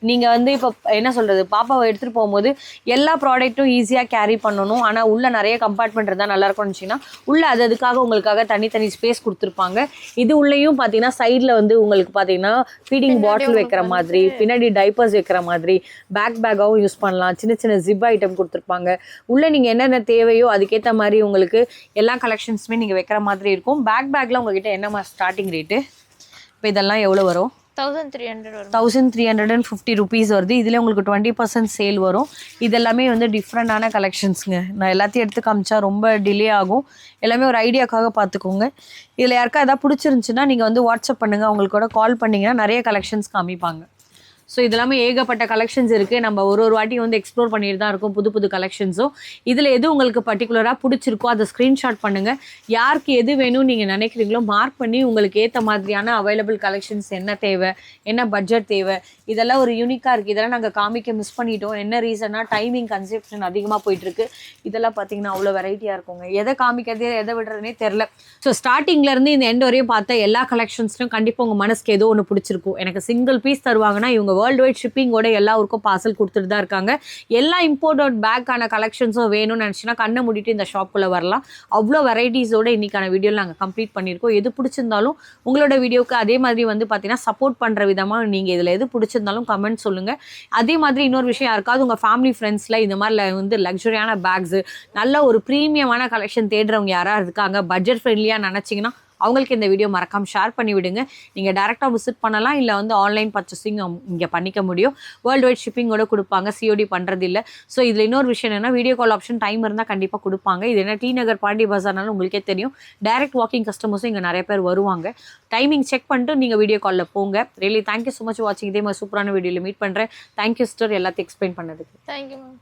நீங்கள் வந்து இப்போ என்ன சொல்கிறது, பாப்பாவை எடுத்துகிட்டு போகும்போது எல்லா ப்ராடக்ட்டும் ஈஸியாக கேரி பண்ணணும். ஆனால் உள்ள நிறைய கம்பார்ட்மெண்ட் இருந்தால் நல்லாயிருக்கும்னு வச்சிங்கன்னா உள்ள அதுக்காக உங்களுக்காக தனி ஸ்பேஸ் கொடுத்துருப்பாங்க. இது உள்ளேயும் பார்த்தீங்கன்னா சைடில் வந்து உங்களுக்கு பார்த்தீங்கன்னா ஃபீடிங் பாட்டில் வைக்கிற மாதிரி, பின்னாடி டைப்பர்ஸ் வைக்கிற மாதிரி, பேக்காகவும் யூஸ் பண்ணலாம். சின்ன ஜிப் ஐட்டம் கொடுத்துருப்பாங்க. உள்ளே நீங்கள் என்னென்ன தேவையோ அதுக்கேற்ற மாதிரி உங்களுக்கு எல்லா கலெக்ஷன்ஸுமே நீங்கள் வைக்கிற மாதிரி இருக்கும். பேக்கில் உங்ககிட்ட என்ன ஸ்டார்டிங் ரேட்டு? இப்போ இதெல்லாம் எவ்வளோ வரும்? 1300 வரும். 1350 rupees வருது. இதில் உங்களுக்கு 20% சேல் வரும். இதெல்லாமே வந்து டிஃப்ரெண்டான கலெக்ஷன்ஸுங்க. நான் எல்லாத்தையும் எடுத்து காமிச்சா ரொம்ப டிலே ஆகும். எல்லாமே ஒரு ஐடியாக்காக பார்த்துக்கோங்க. இதில் யாருக்கா எதாவது பிடிச்சிருந்துச்சுன்னா நீங்கள் வந்து வாட்ஸ்அப் பண்ணுங்கள், அவங்களுக்கு கூட கால் பண்ணிங்கன்னா நிறைய கலெக்ஷன்ஸ் காமிப்பாங்க. ஸோ இதெல்லாமே ஏகப்பட்ட கலெக்ஷன்ஸ் இருக்குது. நம்ம ஒரு வாட்டி வந்து எக்ஸ்ப்ளோர் பண்ணிட்டு தான் இருக்கோம் புது கலெக்ஷன்ஸும். இதில் எது உங்களுக்கு பர்டிகுலராக பிடிச்சிருக்கோ அதை ஸ்க்ரீன்ஷாட் பண்ணுங்கள். யாருக்கு எது வேணும்னு நீங்கள் நினைக்கிறீங்களோ மார்க் பண்ணி உங்களுக்கு ஏற்ற மாதிரியான அவைலபிள் கலெக்ஷன்ஸ் என்ன தேவை, என்ன பட்ஜெட் தேவை, இதெல்லாம் ஒரு யூனிக்காக இருக்குது. இதெல்லாம் நாங்கள் காமிக்க மிஸ் பண்ணிட்டோம். என்ன ரீசன்னா டைமிங் கன்செப்ஷன் அதிகமாக போயிட்டுருக்கு. இதெல்லாம் பார்த்தீங்கன்னா அவ்வளோ வெரைட்டியாக இருக்குங்க. எதை காமிக்கிறது எதை விடுறதுனே தெரில. ஸோ ஸ்டார்டிங்லேருந்து இந்த எண்ட் வரையும் பார்த்தா எல்லா கலெக்ஷன்ஸ்லையும் கண்டிப்பாக உங்கள் மனசுக்கு ஏதோ ஒன்று பிடிச்சிருக்கும். எனக்கு சிங்கிள் பீஸ் தருவாங்கன்னா இவங்க வேர்ல்டு வைட் ஷிப்பிங்கோட எல்லா ஊருக்கும் பார்சல் கொடுத்துட்டு தான் இருக்காங்க. எல்லா இம்போர்ட்டட் பேக்கான கலெக்ஷன்ஸும் வேணும்னு நினச்சின்னா கண்ணை மூடிட்டு இந்த ஷாப்புக்குள்ளே வரலாம். அவ்வளோ வெரைட்டிஸோட இன்றைக்கான வீடியோவில் நாங்கள் கம்ப்ளீட் பண்ணியிருக்கோம். எது பிடிச்சிருந்தாலும் உங்களோட வீடியோவுக்கு அதே மாதிரி வந்து பார்த்தீங்கன்னா சப்போர்ட் பண்ணுற விதமாக நீங்கள் இதில் எது பிடிச்சிருந்தாலும் கமெண்ட் சொல்லுங்கள். அதே மாதிரி இன்னொரு விஷயம், யாருக்காவது உங்கள் ஃபேமிலி ஃப்ரெண்ட்ஸில் இந்த மாதிரி வந்து லக்ஸரியான பேக்ஸு, நல்ல ஒரு ப்ரீமியமான கலெக்ஷன் தேடுறவங்க யாராவது இருக்காங்க, பட்ஜெட் ஃப்ரெண்ட்லியாக நினச்சிங்கன்னா அவங்களுக்கு இந்த வீடியோ மறக்காம ஷேர் பண்ணி விடுங்க. நீங்கள் டேரெக்டாக விசிட் பண்ணலாம், இல்லை வந்து ஆன்லைன் பர்ச்சேசிங் இங்கே பண்ணிக்க முடியும். வேர்ல்டு வைட் ஷிப்பிங்கோட கொடுப்பாங்க, சிஓடி பண்ணுறது இல்லை. ஸோ இதில் இன்னொரு விஷயம் என்னென்னா வீடியோ கால் ஆப்ஷன் டைம் இருந்தால் கண்டிப்பாக கொடுப்பாங்க. இது என்ன டி நகர் பாண்டி பஜார்னாலும் உங்களுக்கே தெரியும். டைரக்ட் வாக்கிங் கஸ்டமர்ஸும் இங்கே நிறைய பேர் வருவாங்க. டைமிங் செக் பண்ணிட்டு நீங்கள் வீடியோ காலில் போங்க. ரியலி தேங்க்யூ ஸோ மச் வாட்சிங். இதே மாதிரி சூப்பரான வீடியோவில் மீட் பண்ணுறேன். தேங்க்யூ சிஸ்டர் எல்லாத்தையும் எக்ஸ்பிளைன் பண்ணதுக்கு. Thank you ma'am.